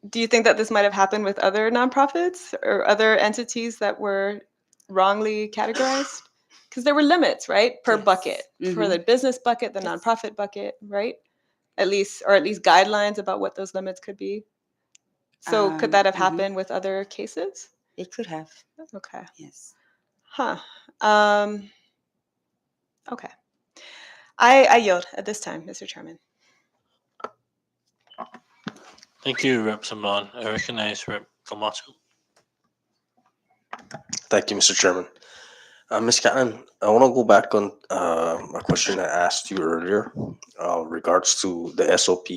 Do you think that this might have happened with other nonprofits or other entities that were wrongly categorized? Because there were limits, right, per Yes. bucket for the business bucket, the Yes. nonprofit bucket, right? At least guidelines about what those limits could be. So could that have happened with other cases? It could have. Okay. Yes. Huh. Okay. I yield at this time, Mr. Chairman. Thank you, Rep. Sablan. I recognize Rep. Camacho. Thank you, Mr. Chairman. Ms. Cannon, I want to go back on a question I asked you earlier regards to the SOP.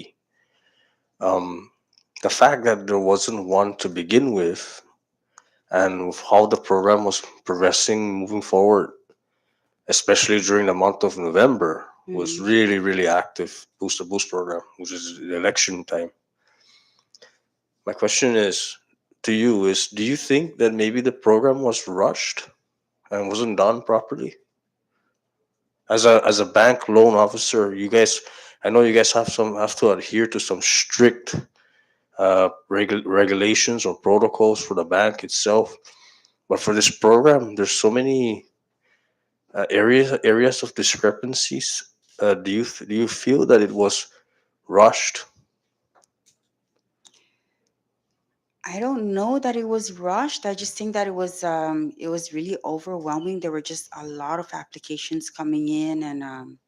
The fact that there wasn't one to begin with and with how the program was progressing moving forward, especially during the month of November, was Mhm. really, really active. Boost to Boost program, which is the election time. My question is to you is, do you think that maybe the program was rushed and wasn't done properly? As a bank loan officer, you guys, I know you guys have to adhere to some strict regulations or protocols for the bank itself. But for this program, there's so many areas of discrepancies. Do you feel that it was rushed? I don't know that it was rushed. I just think that it was really overwhelming. There were just a lot of applications coming in, and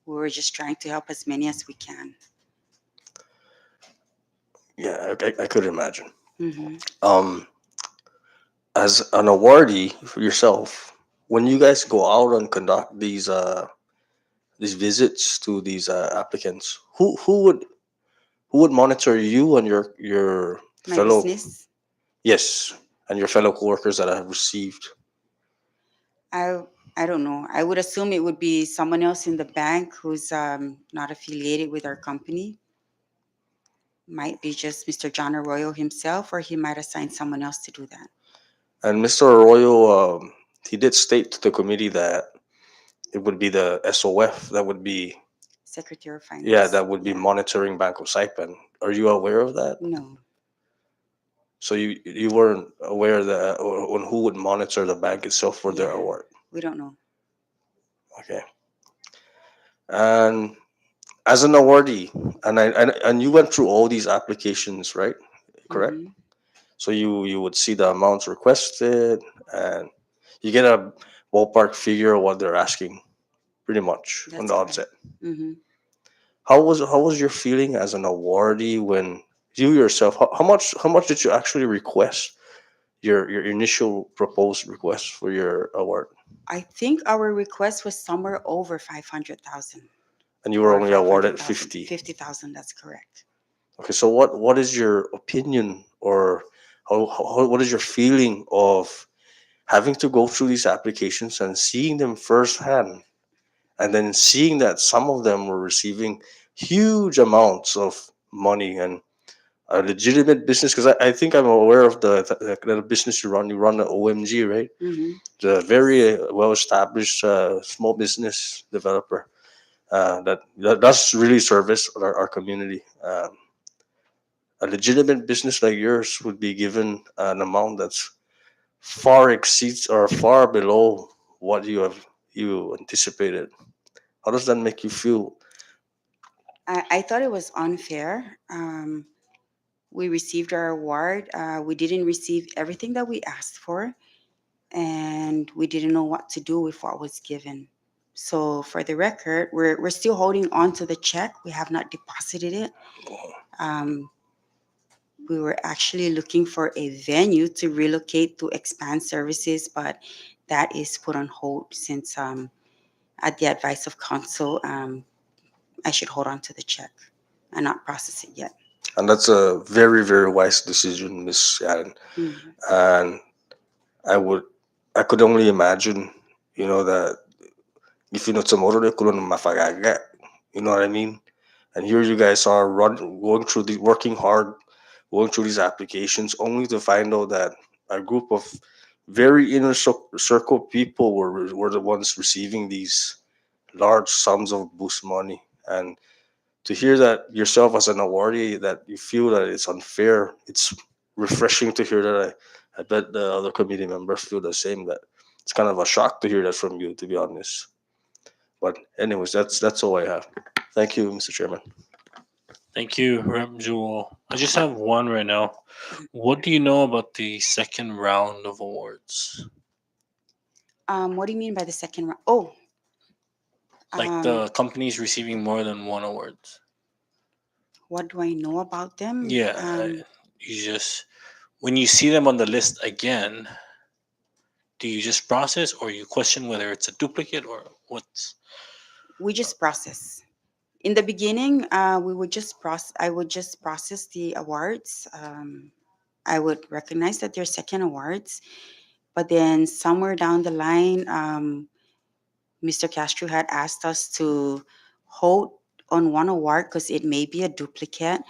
we were just trying to help as many as we can. Yeah, I could imagine. Hmm. Um, as an awardee for yourself, when you guys go out and conduct these visits to these applicants, who would monitor you and your My fellow, business, yes, and your fellow coworkers that have received? I I don't know. I would assume it would be someone else in the bank who's not affiliated with our company. Might be just Mr. John Arroyo himself, or he might assign someone else to do that. And Mr. Arroyo, he did state to the committee that it would be the SOF that would be, Secretary of yeah, Finance. that would be Yeah. monitoring Bank of Saipan. Are you aware of that? No. So you weren't aware that or on who would monitor the bank itself for their Yeah. award. We don't know. Okay. And as an awardee, and you went through all these applications, right? Correct. Hmm. So you would see the amounts requested, and you get a ballpark figure of what they're asking, pretty much on That's the correct. onset. Hmm. How was your feeling as an awardee when you yourself how much did you actually request your initial proposed request for your award, I think our request was somewhere over 500,000 and you were or only awarded 500,000. 50? 50,000, that's correct. Okay, so what is your opinion, or what is your feeling of having to go through these applications and seeing them firsthand, and then seeing that some of them were receiving huge amounts of money and a legitimate business? Because I think I'm aware of the business you run. You run the OMG, right? Hmm. The Yes. very well established small business developer that does really service our community. A legitimate business like yours would be given an amount that's far exceeds or far below what you anticipated. How does that make you feel? I thought it was unfair. We received our award. We didn't receive everything that we asked for, and we didn't know what to do with what was given. So, for the record, we're still holding on to the check. We have not deposited it. Um, we were actually looking for a venue to relocate to expand services, but that is put on hold since, at the advice of counsel, I should hold on to the check and not process it yet. And that's a very very wise decision, Miss Allen. Mhm. And I would I could only imagine, that if you know tomorrow they couldn't mafagaga, you know what I mean? And here you guys are going through the working hard, going through these applications, only to find out that a group of very inner circle people were the ones receiving these large sums of boost money. And to hear that yourself as an awardee, that you feel that it's unfair, it's refreshing to hear that. I bet the other committee members feel the same. That it's kind of a shock to hear that from you, to be honest. But anyways, that's all I have. Thank you, Mr. Chairman. Thank you, Rep. Jewel. I just have one right now. What do you know about the second round of awards? What do you mean by the second round? Oh, Like um, the companies receiving more than one awards? what do I know about them? Yeah, you just when you see them on the list again, do you just process or you question whether it's a duplicate or what's? We just process. In the beginning, we would just process. I would just process the awards. I would recognize that they're second awards, but then somewhere down the line, Mr. Castro had asked us to hold on one award because it may be a duplicate.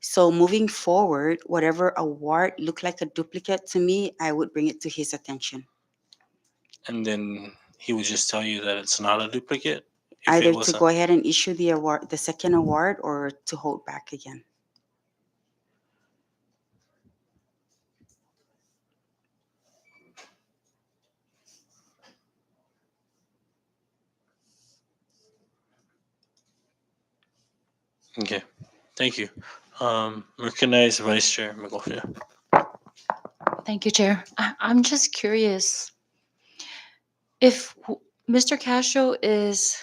So moving forward, whatever award looked like a duplicate to me, I would bring it to his attention. And then he would just tell you that it's not a duplicate if it Either was to a. go ahead and issue the award, the second award, or to hold back again. Okay, thank you. Recognize Vice Chair Magalahi. Thank you, Chair. I'm just curious if Mr. Castro is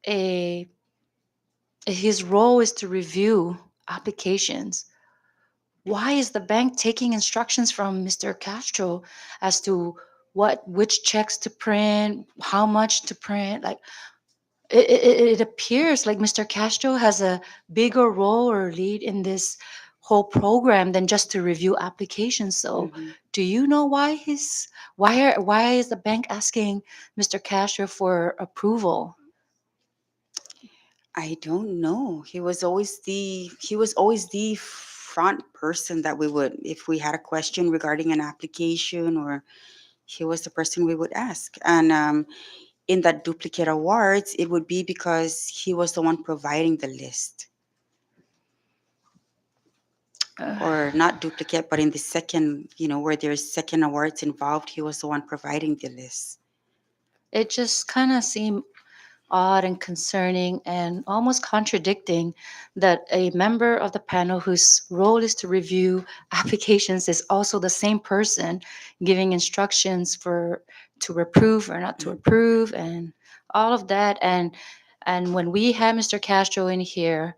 a his role is to review applications. Why is the bank taking instructions from Mr. Castro as to which checks to print, how much to print? Like it appears like Mr. Castro has a bigger role or lead in this whole program than just to review applications. So, Mhm. do you know why is the bank asking Mr. Castro for approval? I don't know. He was always the front person that we would, if we had a question regarding an application, or he was the person we would ask. And in that duplicate awards, it would be because he was the one providing the list, Uh, or not duplicate, but in the second, where there's second awards involved, he was the one providing the list. it just kind of seemed odd and concerning and almost contradicting that a member of the panel whose role is to review applications is also the same person giving instructions for to approve or not to approve and all of that. And when we had Mr. Castro in here,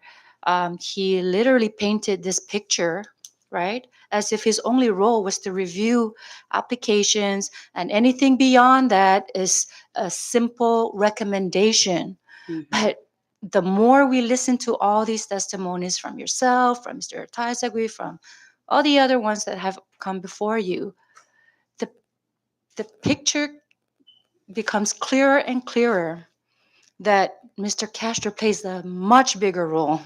he literally painted this picture, right, as if his only role was to review applications, and anything beyond that is a simple recommendation. Hmm. But the more we listen to all these testimonies from yourself, from Mr. Taisagui, from all the other ones that have come before you, the, the picture becomes clearer and clearer that Mr. Castro plays a much bigger role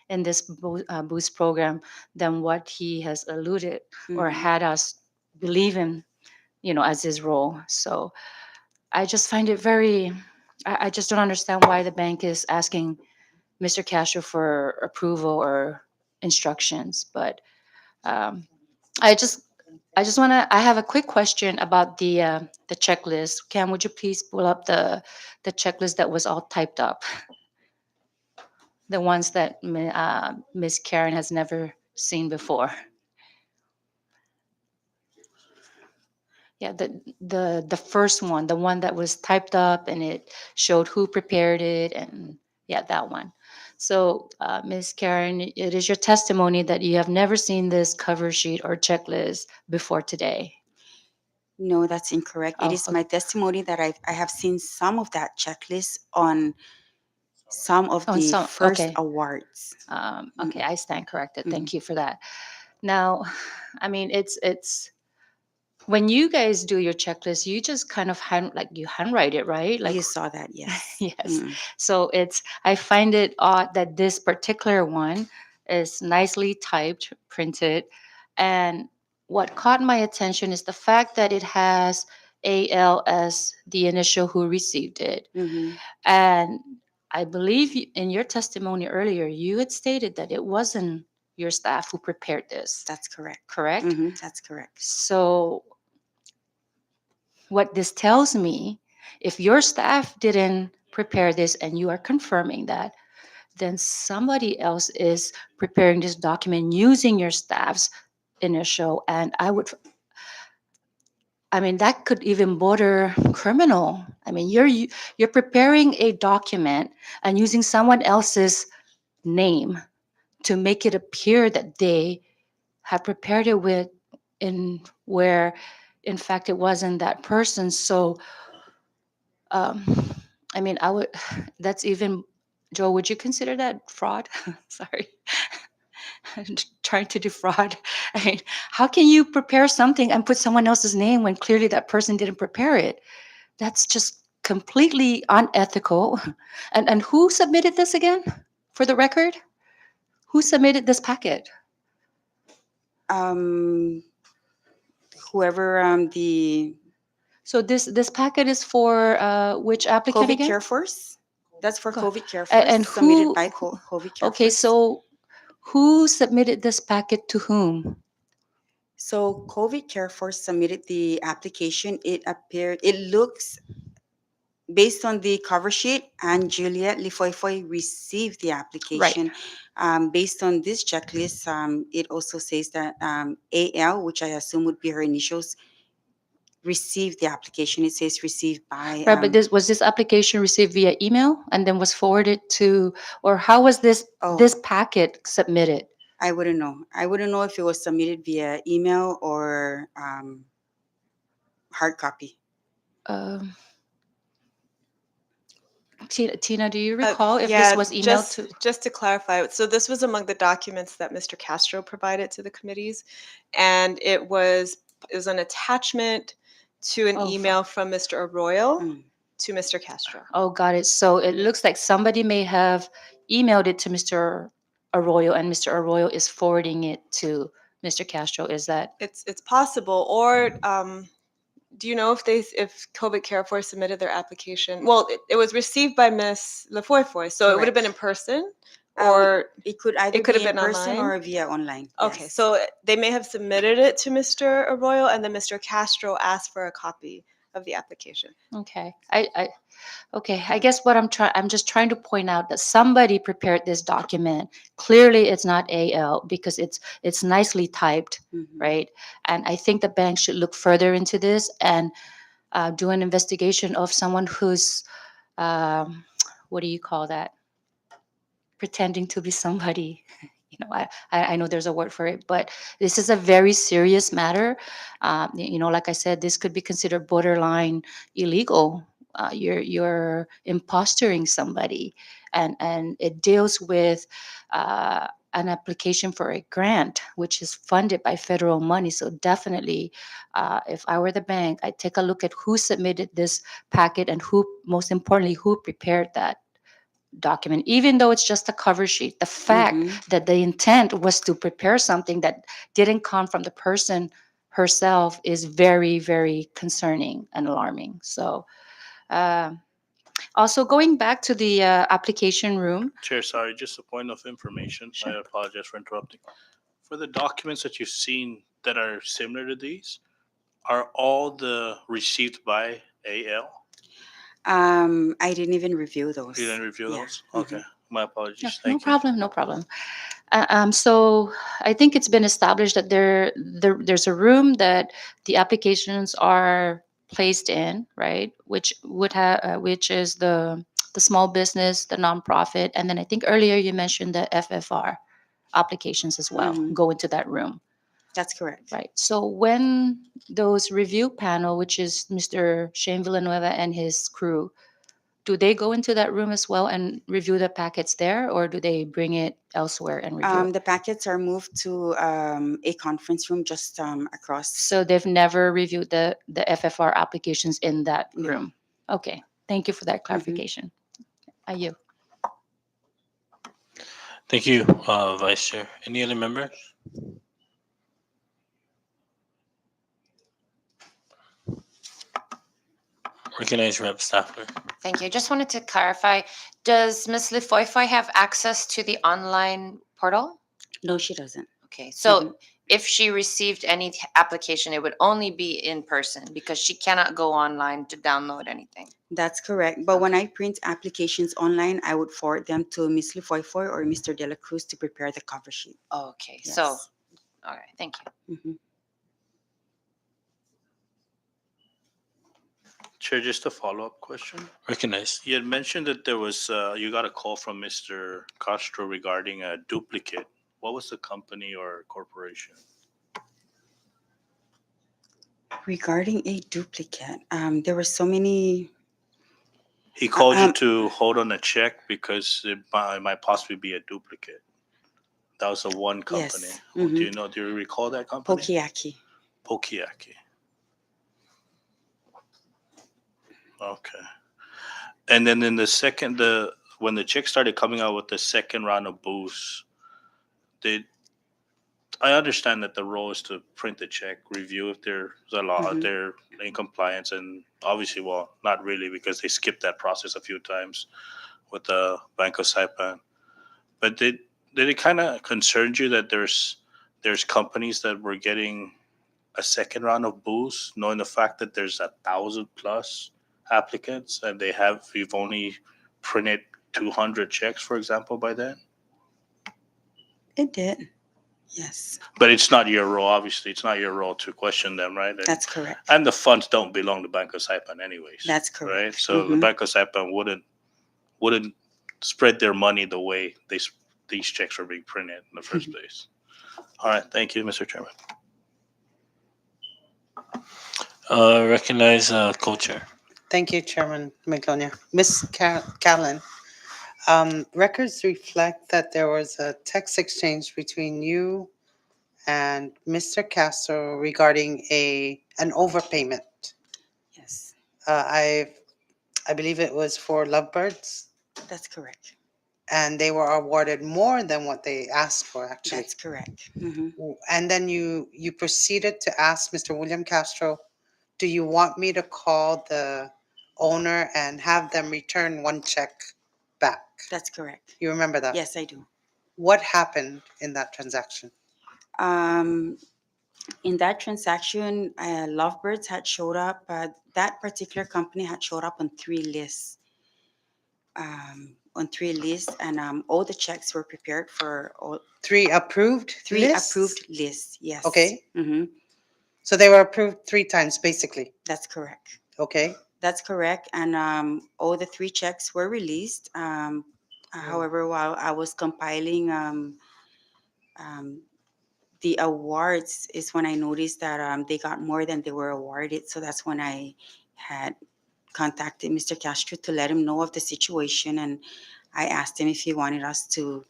in this boost program than what he has alluded or Hmm. had us believe in, as his role. So I just find it very, I just don't understand why the bank is asking Mr. Castro for approval or instructions. But um, I just, I have a quick question about the checklist. Cam, would you please pull up the checklist that was all typed up, the ones that Miss Karen has never seen before? Yeah, the first one, the one that was typed up and it showed who prepared it, and yeah, that one. So, Ms. Karen, it is your testimony that you have never seen this cover sheet or checklist before today. No, that's incorrect. It Oh, is my testimony that I have seen some of that checklist on some of oh, the so first okay, awards. okay, I stand corrected. Mhm. Thank you for that. Now, I mean, it's when you guys do your checklist, you just kind of you handwrite it, right? Like You saw that, yes. yes. Mm. So I find it odd that this particular one is nicely typed, printed. And what caught my attention is the fact that it has AL as the initial who received it. Hmm. And I believe in your testimony earlier, you had stated that it wasn't your staff who prepared this, That's correct. correct? That's correct. So what this tells me, if your staff didn't prepare this and you are confirming that, then somebody else is preparing this document using your staff's initial. And I mean, that could even border criminal. I mean, you're preparing a document and using someone else's name to make it appear that they have prepared it with in where in fact it wasn't that person. So um, I mean, I would, that's even, Joe, would you consider that fraud? Sorry. Trying to defraud. I mean, how can you prepare something and put someone else's name when clearly that person didn't prepare it? That's just completely unethical. And who submitted this again? For the record, who submitted this packet? Um, Whoever the So this packet is for which applicant COVID again? Care Force, that's for Go- COVID Care Force, And submitted by COVID Care okay, Force. so who submitted this packet to whom? So COVID Care Force submitted the application. It looks based on the cover sheet, and Juliet Lifoifoy received the Right. application. Based on this checklist, it also says that AL, which I assume would be her initials, received the application. It says received by. Right, but this application received via email and then was forwarded to, or how was this Oh, packet submitted? I wouldn't know. I wouldn't know if it was submitted via email or hard copy. Um, Tina, do you recall if this Yeah, was emailed to? just to clarify, so this was among the documents that Mr. Castro provided to the committees, and it was an attachment to an Oh, email from Mr. Arroyo Mm. to Mr. Castro. oh, got it. So it looks like somebody may have emailed it to Mr. Arroyo, and Mr. Arroyo is forwarding it to Mr. Castro. Is that It's possible, or do you know if COVID Care Force submitted their application? Well, it was received by Miss Lefoyfoy, so it would have been in Correct. person, Uh, or it could either it could have be in been person online. or via online. Okay, Yes. so they may have submitted it to Mr. Arroyo, and then Mr. Castro asked for a copy of the application. okay? Okay, I guess what I'm just trying to point out that somebody prepared this document. Clearly, it's not AL because it's nicely typed, Mhm. right? And I think the bank should look further into this and do an investigation of someone who's um, what do you call that? Pretending to be somebody. I know there's a word for it, but this is a very serious matter. Like I said, this could be considered borderline illegal. You're impostering somebody, and it deals with an application for a grant, which is funded by federal money. So definitely, if I were the bank, I'd take a look at who submitted this packet and who, most importantly, who prepared that document, even though it's just a cover sheet. The fact Mhm. that the intent was to prepare something that didn't come from the person herself is very, very concerning and alarming. So, uh, also going back to the application room. Chair, sorry, just a point of information. I Sure. apologize for interrupting. For the documents that you've seen that are similar to these, are all the received by AL? I didn't even review You those. didn't review Yeah. those? Mhm. Okay. My No, apologies. no Thank you. problem, no problem. So I think it's been established that there's a room that the applications are placed in, right? Which is the small business, the nonprofit, and then I think earlier you mentioned the FFR applications as well Mhm. go into that room, That's correct. right? So when those review panel, which is Mr. Shane Villanueva and his crew, do they go into that room as well and review the packets there, or do they bring it elsewhere and review it? The packets are moved to a conference room just across. So they've never reviewed the FFR applications in that No. room. Okay, thank you for that Mhm. clarification. Are you? Thank you, Vice Chair. Any other members? Recognize Rep. Stafford. Thank you. Just wanted to clarify, does Ms. Lifoifoy have access to the online portal? No, she doesn't. Okay, so Mhm. if she received any application, it would only be in person because she cannot go online to download anything. That's correct. But when Okay. I print applications online, I would forward them to Miss Lifoifoy or Mr. De La Cruz to prepare the cover sheet. Okay, so, Yes. all right, thank you. Mhm. Chair, just a follow-up question. Recognize. You had mentioned that there was, you got a call from Mr. Castro regarding a duplicate. What was the company or corporation? Regarding a duplicate, there were so many. He called you Um, to hold on a check because it might possibly be a duplicate. That was the one company. yes. Oh, Hmm. do you recall that company? Pokiaki. Pokiaki. Okay. And then in the second, when the check started coming out with the second round of boosts, did I understand that the role is to print the check, review if there's a law, Hmm. they're in compliance, and obviously, well, not really because they skipped that process a few times with the Bank of Saipan. But did it kind of concern you that there's companies that were getting a second round of boosts, knowing the fact that there's 1,000 plus applicants, and we've only printed 200 checks, for example, by then. It did. Yes, But it's not your role, obviously. It's not your role to question them, right? that's correct. And the funds don't belong to Bank of Saipan, anyways. That's correct. Right. So the Bank of Saipan wouldn't spread their money the way these checks were being printed in the first place. All right. Thank you, Mr. Chairman. Recognize co-chair. Thank you, Chairman Maglonia. Ms. Callan, records reflect that there was a text exchange between you and Mr. Castro regarding an overpayment. Yes, I believe it was for Lovebirds, that's correct. and they were awarded more than what they asked for, actually. That's correct. And then you proceeded to ask Mr. William Castro, do you want me to call the owner and have them return one check back? That's correct. You remember that? Yes, I do. What happened in that transaction? Um, in that transaction, Lovebirds had showed up. That particular company had showed up on three lists. And all the checks were prepared for all Three approved three lists? approved lists. Yes. Okay. Mm-hmm. So they were approved 3 times, basically. That's correct. Okay. That's correct. And all the three checks were released. However, while I was compiling um, the awards, is when I noticed that they got more than they were awarded. So that's when I had contacted Mr. Castro to let him know of the situation, and I asked him if he wanted us to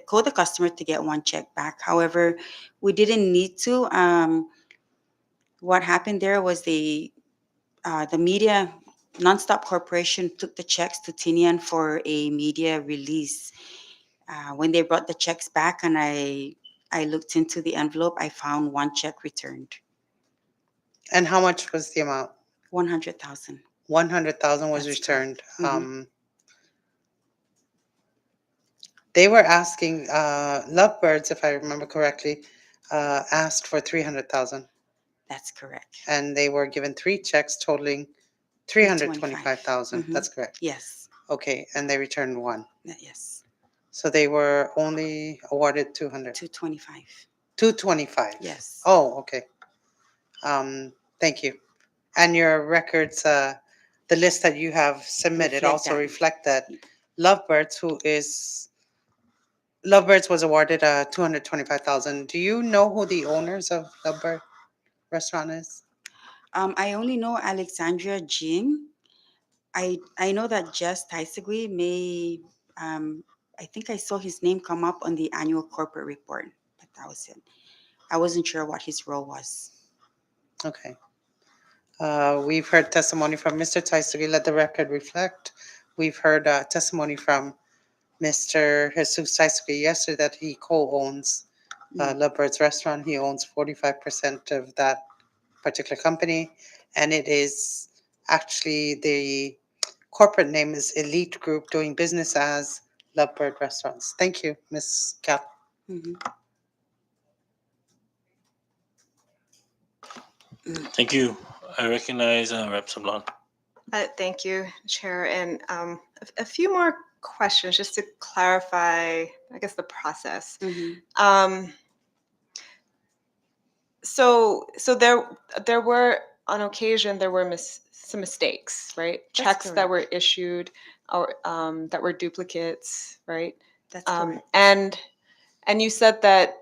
call the customer to get one check back. However, we didn't need to. What happened there was the media Nonstop Corporation took the checks to Tinian for a media release. When they brought the checks back and I looked into the envelope, I found one check returned. And how much was the amount? 100,000. 100,000 was That's returned. Mhm. They were asking, Lovebirds, if I remember correctly, asked for 300,000, That's correct. and they were given 3 checks totaling 325,000. Mhm. That's correct. Yes. Okay, and they returned one. Yes. So they were only awarded 200. 225. 225. Yes. Oh, okay. Thank you. And your records, the list that you have submitted Reflect also that. reflect that Lovebirds, Lovebirds was awarded 225,000. Do you know who the owners of Lovebird restaurant is? I only know Alexandria Jean. I know that Jess Taisagui may I think I saw his name come up on the annual corporate report, but that was it. I wasn't sure what his role was. Okay. We've heard testimony from Mr. Taisagi. Let the record reflect. We've heard testimony from Mr. Jesus Taisagi yesterday that he co-owns Lovebirds Restaurant. He owns 45% of that particular company, and it is actually the corporate name is Elite Group, doing business as Lovebird Restaurants. Thank you, Ms. Cap. Mhm. Thank you. I recognize Rep. Sablan. Thank you, Chair. And a few more questions just to clarify, I guess, the process. Mhm. So there were on occasion there were some mistakes, right? Checks that were correct. issued or that were duplicates, right? That's correct. And you said that.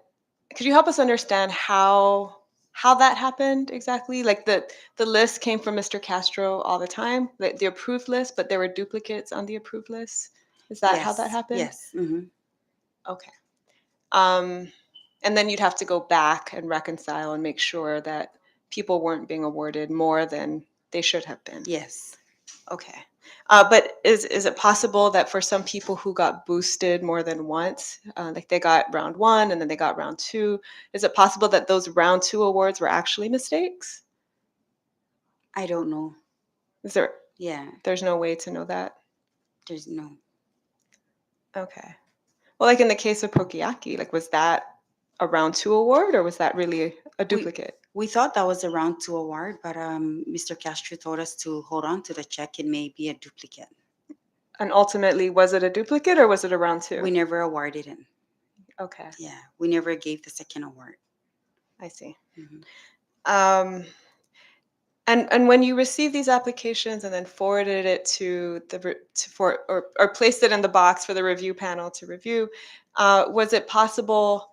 Could you help us understand how that happened exactly? Like the list came from Mr. Castro all the time, the approved list, but there were duplicates on the approved list. Is that how that Yes. happened? Yes. Hmm. Okay. Um, and then you'd have to go back and reconcile and make sure that people weren't being awarded more than they should have been. Yes. Okay. But is it possible that for some people who got boosted more than once, like they got round one and then they got round two, is it possible that those round two awards were actually mistakes? I don't know. Is there? Yeah. There's no way to know that. There's no. Okay. Well, like in the case of Pokiaki, like was that a round two award or was that really a duplicate. We thought that was a round two award, but Mr. Castro told us to hold on to the check. It may be a duplicate. And ultimately, was it a duplicate or was it a round two? We never awarded it. Okay, Yeah, we never gave the second award. I see. Mhm. And when you received these applications and then forwarded it to or placed it in the box for the review panel to review, was it possible?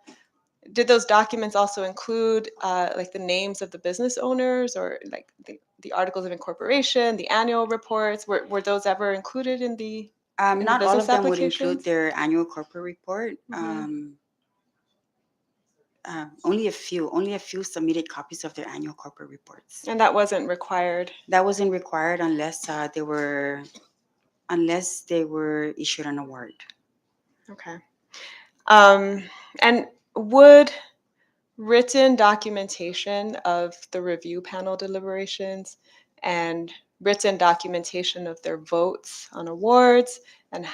Did those documents also include like the names of the business owners or like the articles of incorporation, the annual reports? Were those ever included in the Not all of business them would include applications? their annual corporate report. Mhm. Only a few submitted copies of their annual corporate reports. And that wasn't required. That wasn't required unless they were issued an award. Okay. And would written documentation of the review panel deliberations and written documentation of their votes on awards and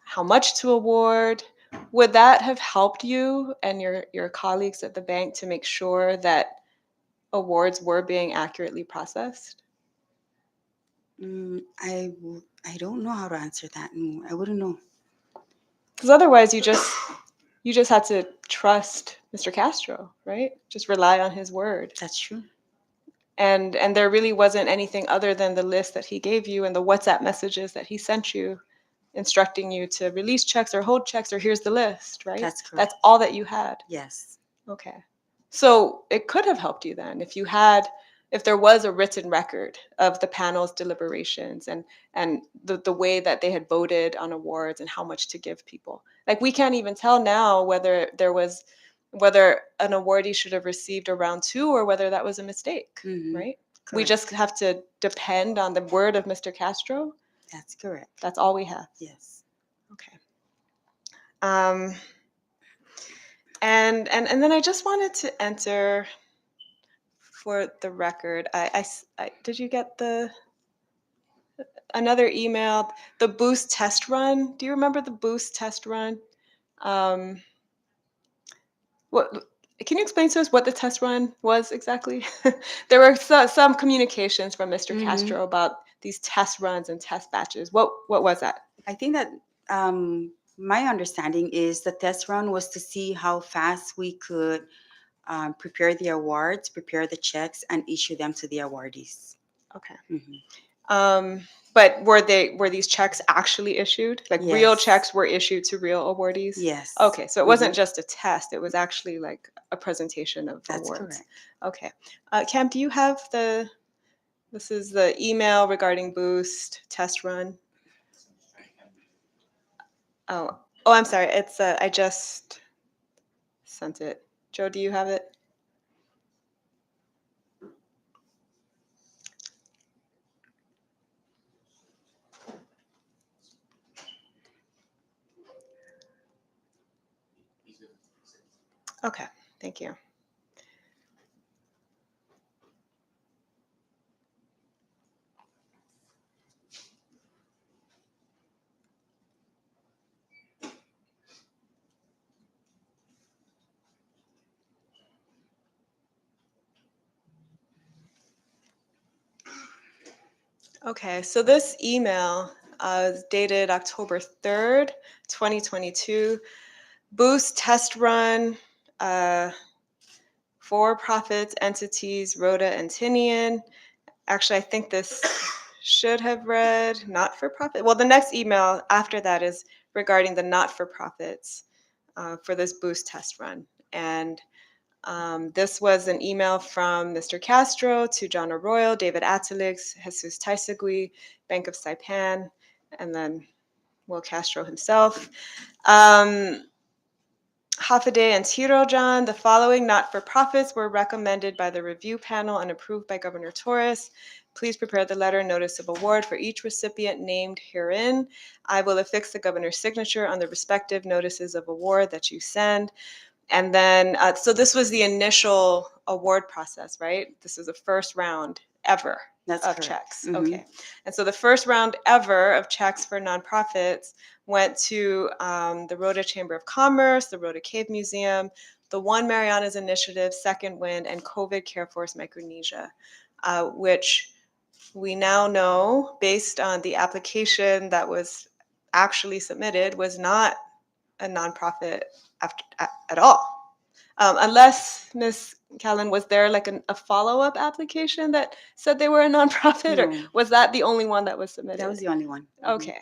how much to award, would that have helped you and your colleagues at the bank to make sure that awards were being accurately processed? I don't know how to answer that. No, I wouldn't know. Because otherwise you just had to trust Mr. Castro, right? Just rely on his word. That's true. And there really wasn't anything other than the list that he gave you and the WhatsApp messages that he sent you instructing you to release checks or hold checks or here's the list, right? That's correct. That's all that you had. Yes. Okay. So it could have helped you then if there was a written record of the panel's deliberations and the way that they had voted on awards and how much to give people. Like we can't even tell now whether an awardee should have received a round two or whether that was a mistake, Mhm. right? We Correct. just have to depend on the word of Mr. Castro. That's correct. That's all we have. Yes. Okay. And then I just wanted to enter for the record. I did you get another email? The boost test run. Do you remember the boost test run? Um, what can you explain to us what the test run was exactly? There were some communications from Mr. Mhm. Castro about these test runs and test batches. What was that? I think that my understanding is the test run was to see how fast we could prepare the awards, prepare the checks, and issue them to the awardees. Okay. Mhm. But were these checks actually issued? Like real Yes. checks were issued to real awardees? Yes. Okay, so it wasn't Mhm. just a test; it was actually like a presentation of That's awards. correct. Okay, Cam, do you have this is the email regarding Boost test run. Oh, I'm sorry. It's I just sent it. Joe, do you have it? Okay, thank you. Okay, so this email is dated October 3rd, 2022. Boost test run, for profits entities, Rhoda and Tinian. Actually, I think this should have read not for profit. Well, the next email after that is regarding the not for profits for this Boost test run. And this was an email from Mr. Castro to John Arroyo, David Attilix, Jesus Taisagui, Bank of Saipan, and then Will Castro himself. Hafaday and Tirojan, the following not-for-profits were recommended by the review panel and approved by Governor Torres. Please prepare the letter notice of award for each recipient named herein. I will affix the governor's signature on the respective notices of award that you send. And then, so this was the initial award process, right? This was the first round ever That's of correct. checks. Mhm. Okay. And so the first round ever of checks for nonprofits went to the Rhoda Chamber of Commerce, the Rhoda Cave Museum, the One Marianas Initiative, Second Wind, and COVID Care Force Micronesia, which we now know, based on the application that was actually submitted, was not a nonprofit at all. Unless, Ms. Callan, was there like a follow-up application that said they were a nonprofit, or No. was that the only one that was submitted? That was the only one. Okay.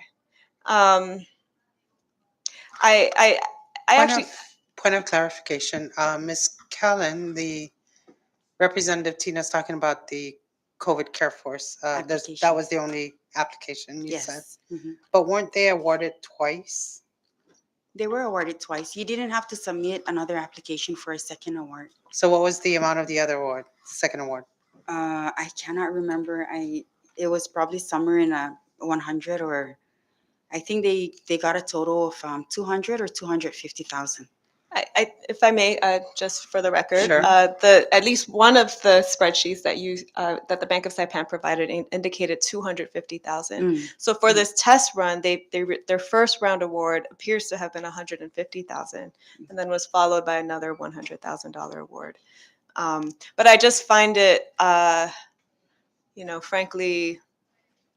I Point actually, point of clarification, Ms. Callan, the Representative Tina's talking about the COVID Care Force. That Application. was the only application you said. Yes. Mhm. But weren't they awarded twice? They were awarded twice. You didn't have to submit another application for a second award. So what was the amount of the other award, second award? I cannot remember. It was probably somewhere in a 100, or I think they got a total of 200 or 250,000. if I may, just for the record, Sure. at least one of the spreadsheets that the Bank of Saipan provided indicated 250,000. Mm. So for this test run, their first round award appears to have been 150,000, and then was followed by another $100,000 award. But I just find it, frankly,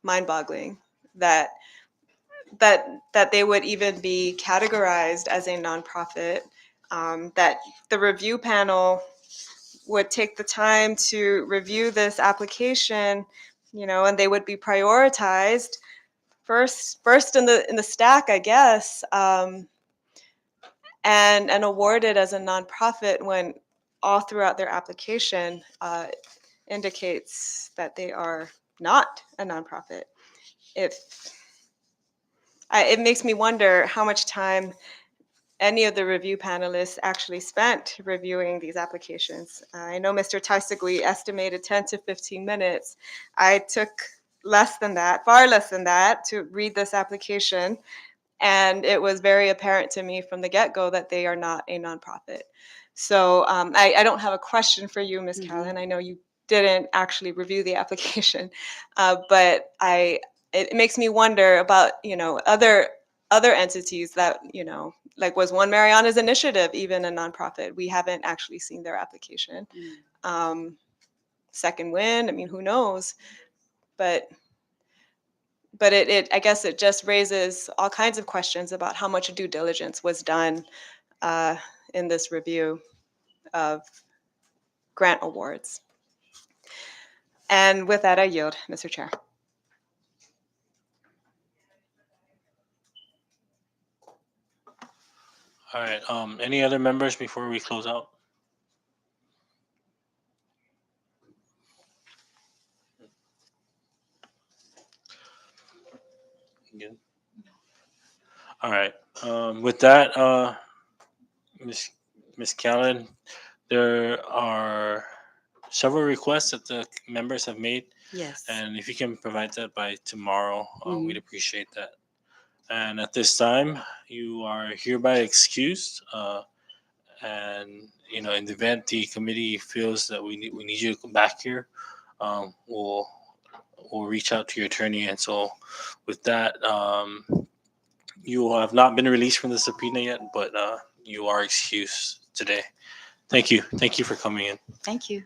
mind-boggling that they would even be categorized as a nonprofit, that the review panel would take the time to review this application, and they would be prioritized first in the stack, I guess, and awarded as a nonprofit, when all throughout their application indicates that they are not a nonprofit. It makes me wonder how much time any of the review panelists actually spent reviewing these applications. I know Mr. Taisagui estimated 10 to 15 minutes. I took far less than that, to read this application, and it was very apparent to me from the get-go that they are not a nonprofit. So I don't have a question for you, Ms. Callan. I know you didn't actually review the application, but it makes me wonder about other entities that like, was One Marianas Initiative even a nonprofit? We haven't actually seen their application. Second Wind, I mean, who knows? But I guess it just raises all kinds of questions about how much due diligence was done in this review of grant awards. And with that, I yield, Mr. Chair. All right. Any other members before we close out? Good. All right. With that, Miss Callan, there are several requests that the members have made, Yes. and if you can provide that by tomorrow, Mhm. we'd appreciate that. And at this time, you are hereby excused. And in the event the committee feels that we need you to come back here, we'll reach out to your attorney. And so, with that, you have not been released from the subpoena yet, but you are excused today. Thank you. Thank you for coming in. Thank you.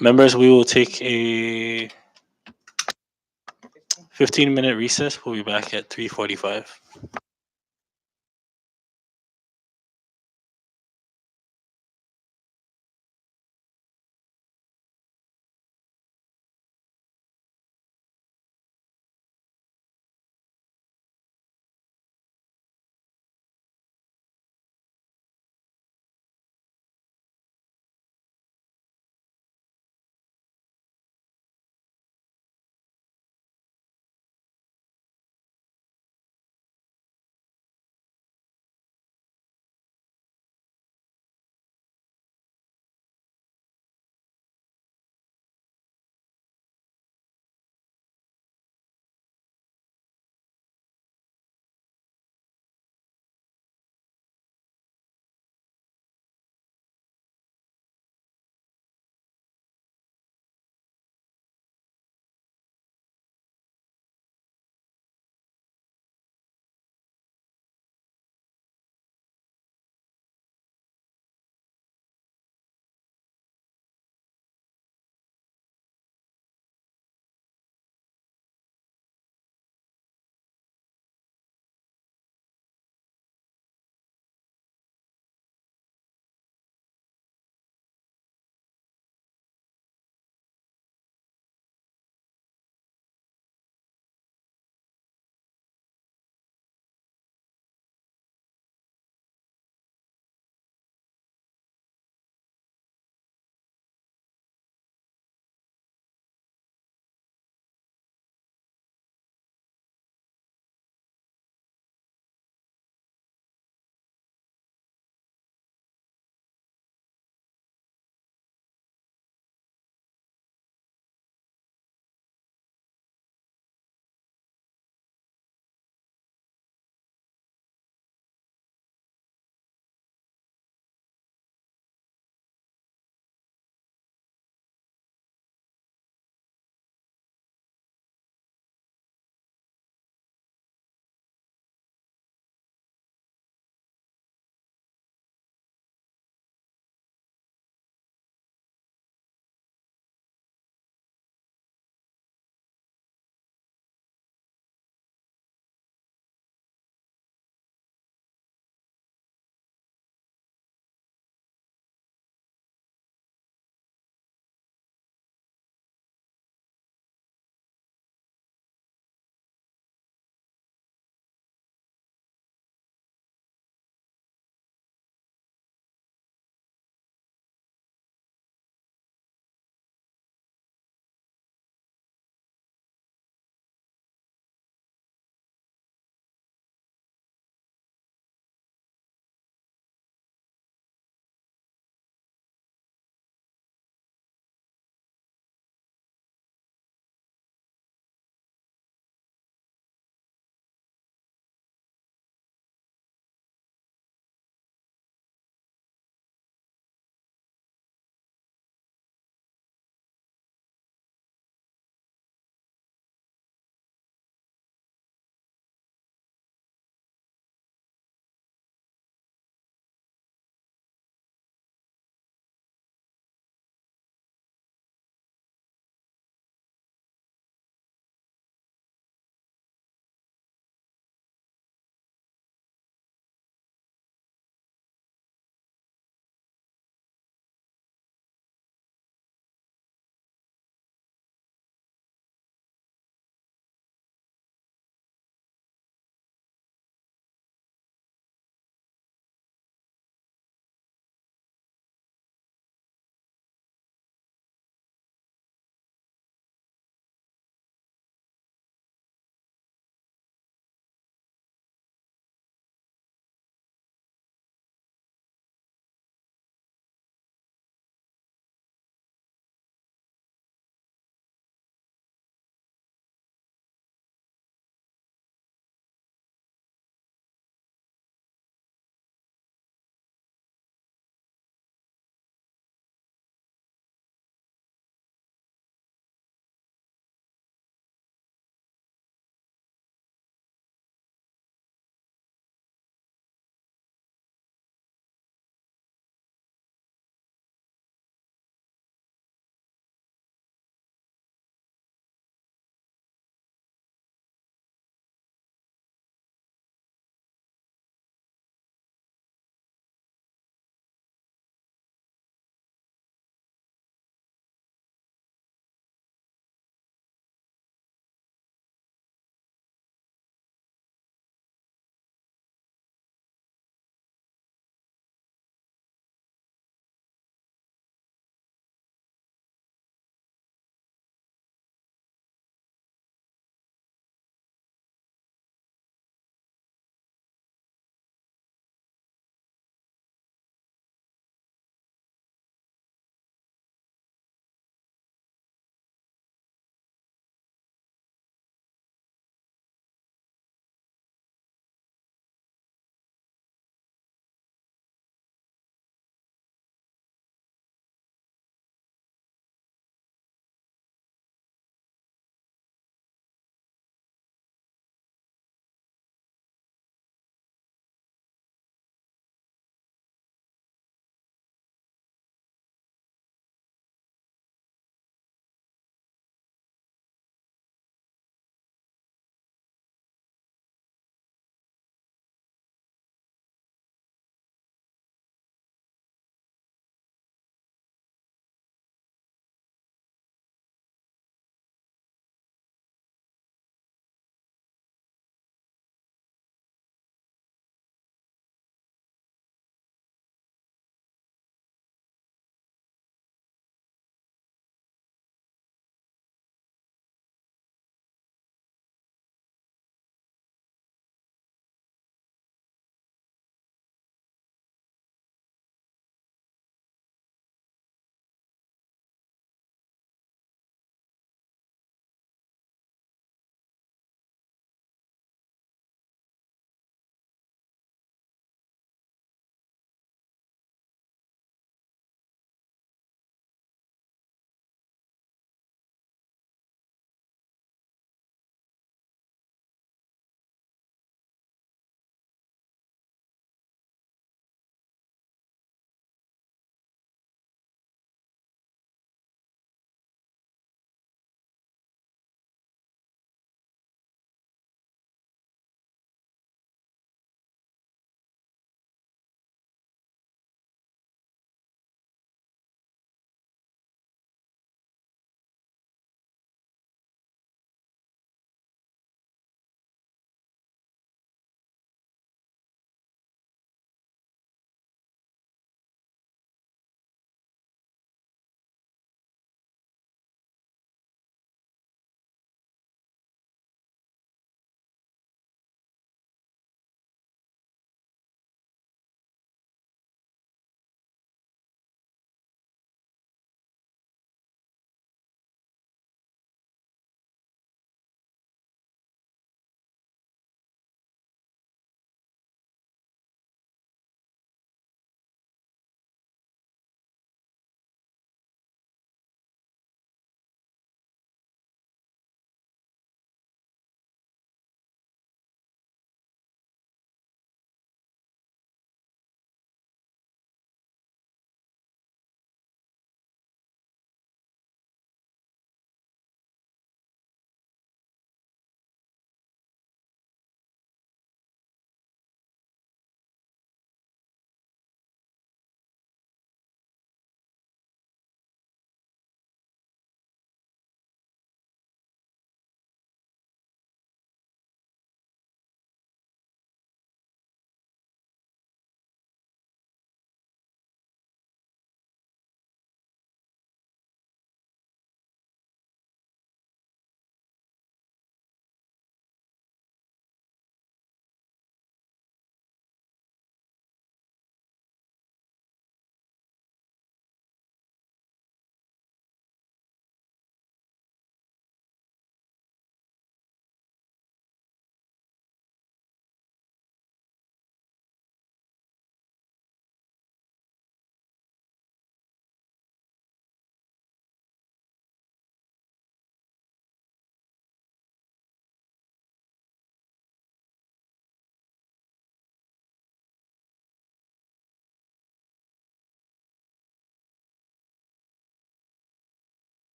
Members, we will take a 15-minute recess. We'll be back at 3:45.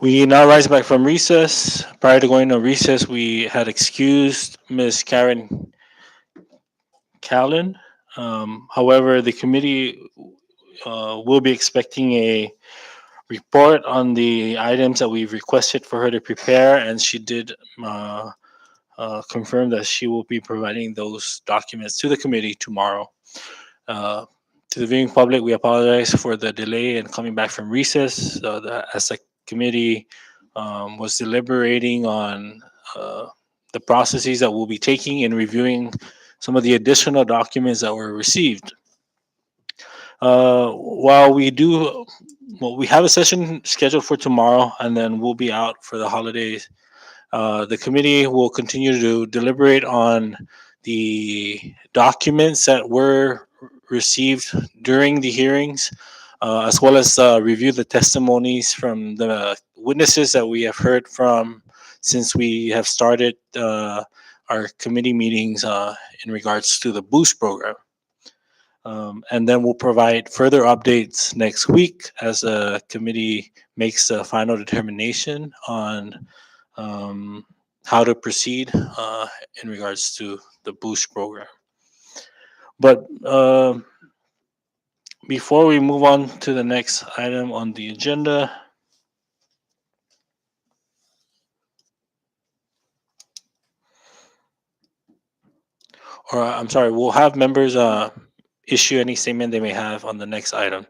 We now rise back from recess. Prior to going to recess, we had excused Ms. Karen Callan. However, the committee will be expecting a report on the items that we've requested for her to prepare, and she did confirm that she will be providing those documents to the committee tomorrow. Uh, to the viewing public, we apologize for the delay in coming back from recess. As the committee was deliberating on the processes that we'll be taking and reviewing some of the additional documents that were received. While we do, well, we have a session scheduled for tomorrow, and then we'll be out for the holidays. The committee will continue to deliberate on the documents that were received during the hearings, as well as review the testimonies from the witnesses that we have heard from since we have started our committee meetings in regards to the Boost program. And then we'll provide further updates next week as the committee makes a final determination on um, how to proceed in regards to the Boost program. But before we move on to the next item on the agenda, or I'm sorry, we'll have members issue any statement they may have on the next item.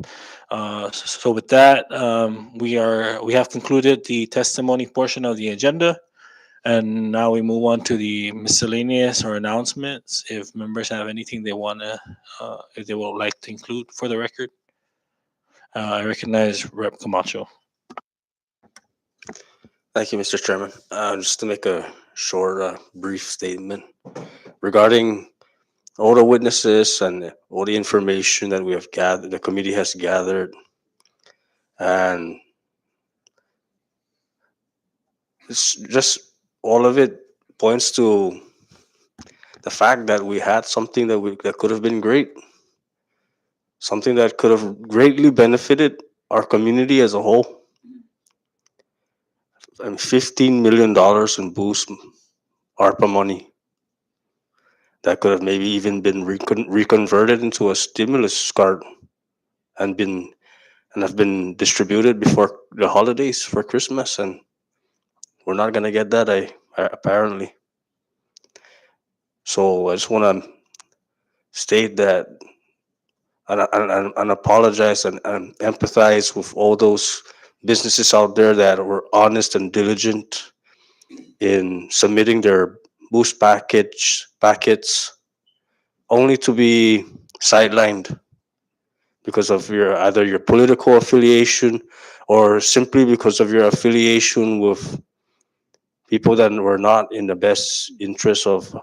So with that, we have concluded the testimony portion of the agenda. And now we move on to the miscellaneous or announcements. If members have anything they want to, if they would like to include for the record, I recognize Rep. Camacho. Thank you, Mr. Chairman. Just to make a short, brief statement regarding all the witnesses and all the information that we have gathered, the committee has gathered, and it's just all of it points to the fact that we had something that could have been great, something that could have greatly benefited our community as a whole. And $15 million in boost ARPA money that could have maybe even been reconverted into a stimulus card and have been distributed before the holidays for Christmas, and we're not gonna get that, apparently. So I just want to state that and apologize and empathize with all those businesses out there that were honest and diligent in submitting their boost packets only to be sidelined because of either your political affiliation or simply because of your affiliation with people that were not in the best interest of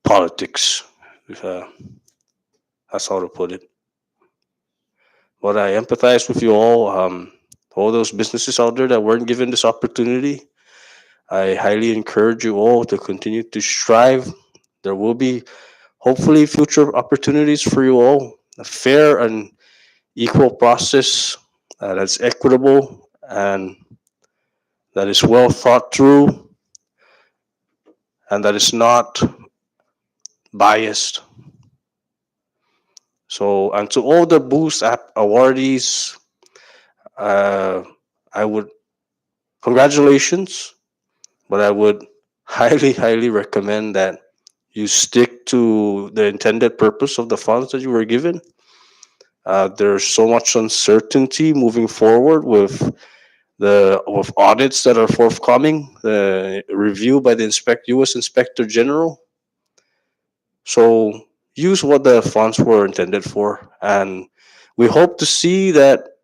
politics. Uh, that's how to put it. But I empathize with you all those businesses out there that weren't given this opportunity. I highly encourage you all to continue to strive. There will be hopefully future opportunities for you all. A fair and equal process that's equitable and that is well thought through and that is not biased. So, and to all the Boost app awardees, uh, I would congratulations, but I would highly recommend that you stick to the intended purpose of the funds that you were given. There's so much uncertainty moving forward with audits that are forthcoming, the review by the U.S. Inspector General. So use what the funds were intended for, and we hope to see that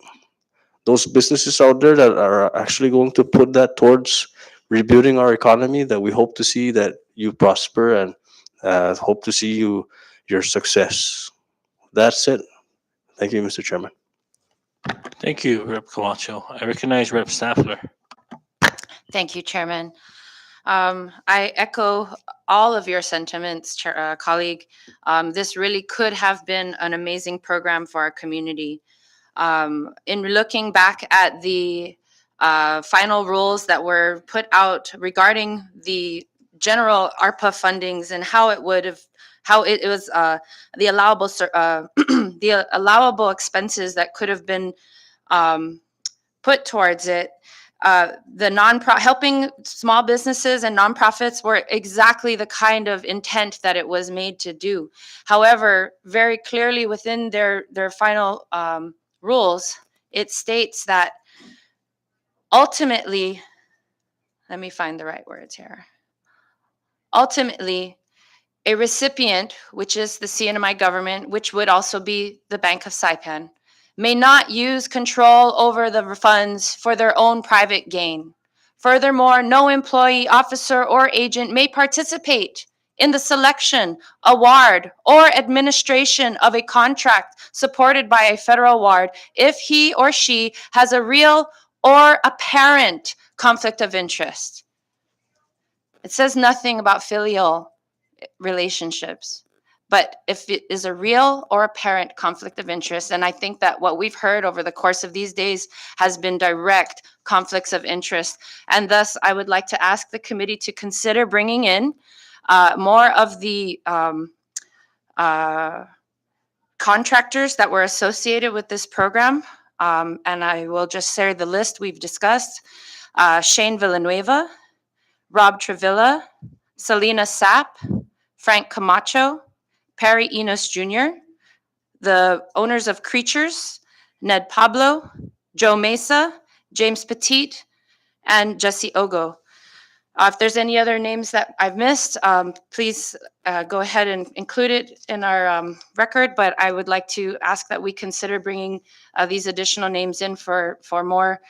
those businesses out there that are actually going to put that towards rebuilding our economy, that we hope to see that you prosper and hope to see your success. That's it. Thank you, Mr. Chairman. Thank you, Rep. Camacho. I recognize Rep. Staffler. Thank you, Chairman. I echo all of your sentiments, colleague. This really could have been an amazing program for our community. In looking back at the final rules that were put out regarding the general ARPA fundings and how it would have, how it was the allowable the allowable expenses that could have been put towards it. The helping small businesses and nonprofits were exactly the kind of intent that it was made to do. However, very clearly within their final rules, it states that ultimately, let me find the right words here. Ultimately, a recipient, which is the CNMI government, which would also be the Bank of Saipan, may not use control over the funds for their own private gain. Furthermore, no employee, officer, or agent may participate in the selection, award, or administration of a contract supported by a federal award if he or she has a real or apparent conflict of interest. It says nothing about filial relationships. But if it is a real or apparent conflict of interest, and I think that what we've heard over the course of these days has been direct conflicts of interest. And thus, I would like to ask the committee to consider bringing in more of the contractors that were associated with this program. And I will just share the list we've discussed. Shane Villanueva, Rob Trevilla, Selena Sapp, Frank Camacho, Perry Enos Jr., the owners of Creatures, Ned Pablo, Joe Mesa, James Petit, and Jesse Ogo. If there's any other names that I've missed, please go ahead and include it in our record, but I would like to ask that we consider bringing these additional names in for more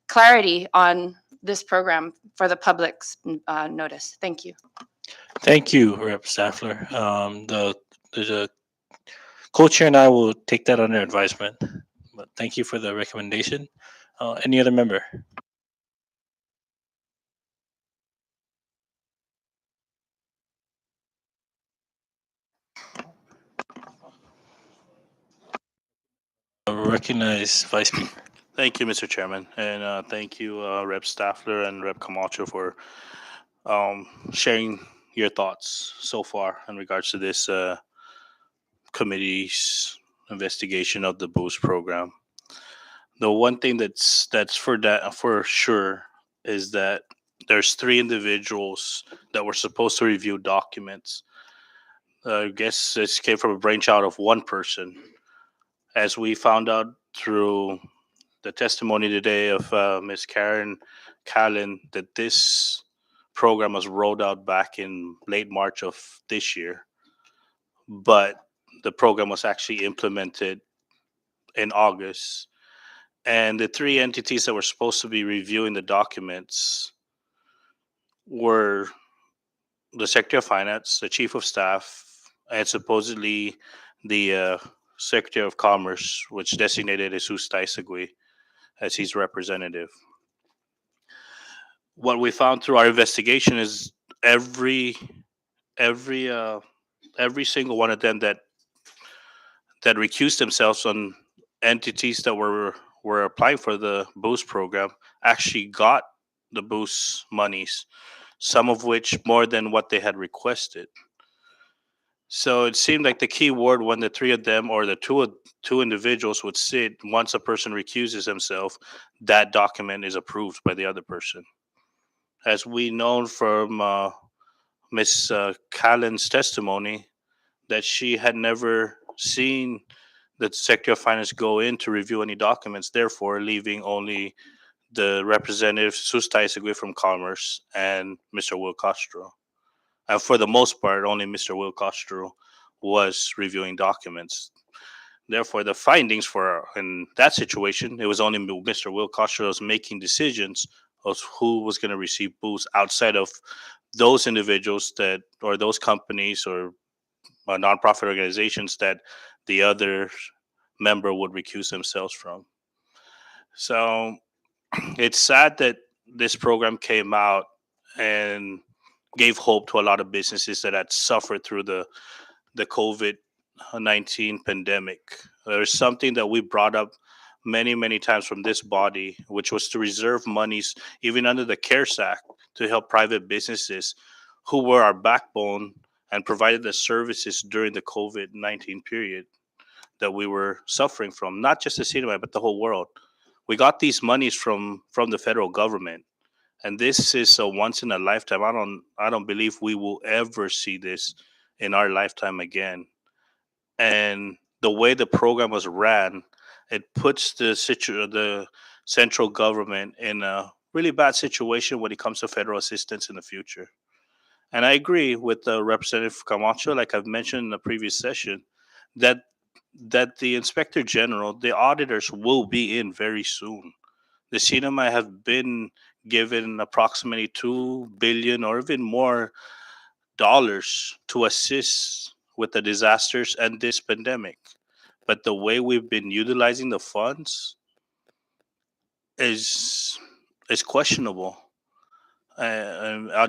clarity on this program for the public's notice. Thank you. Thank you, Rep. Staffler. The co-chair and I will take that under advisement. But thank you for the recommendation. Any other member? Recognize Vice Speaker. Thank you, Mr. Chairman, and thank you, Rep. Staffler and Rep. Camacho, for sharing your thoughts so far in regards to this committee's investigation of the Boost program. The one thing that's for sure is that there's three individuals that were supposed to review documents. I guess this came from a brainchild of one person, as we found out through the testimony today of Ms. Karen Callan, that this program was rolled out back in late March of this year, but the program was actually implemented in August. And the three entities that were supposed to be reviewing the documents were the Secretary of Finance, the Chief of Staff, and supposedly the Secretary of Commerce, which designated Jesus Taisagui as his representative. What we found through our investigation is every single one of them that recused themselves on entities that were applying for the Boost program actually got the Boost monies, some of which more than what they had requested. So it seemed like the key word when the three of them or the two individuals would sit, once a person recuses himself, that document is approved by the other person. As we know from Ms. Callan's testimony, that she had never seen the Secretary of Finance go in to review any documents, therefore leaving only the representative Sus Taisagui from Commerce and Mr. Will Castro. And for the most part, only Mr. Will Castro was reviewing documents. Therefore, the findings for in that situation, it was only Mr. Will Castro was making decisions of who was going to receive boosts outside of those individuals that, or those companies or nonprofit organizations that the other member would recuse themselves from. So it's sad that this program came out and gave hope to a lot of businesses that had suffered through the COVID-19 pandemic. There's something that we brought up many times from this body, which was to reserve monies even under the CARES Act to help private businesses who were our backbone and provided the services during the COVID-19 period that we were suffering from, not just the cinema, but the whole world. We got these monies from the federal government, and this is a once in a lifetime. I don't believe we will ever see this in our lifetime again. And the way the program was ran, it puts the central government in a really bad situation when it comes to federal assistance in the future. And I agree with the Representative Camacho, like I've mentioned in the previous session, that the inspector general, the auditors will be in very soon. The cinema have been given approximately 2 billion or even more dollars to assist with the disasters and this pandemic. But the way we've been utilizing the funds is questionable.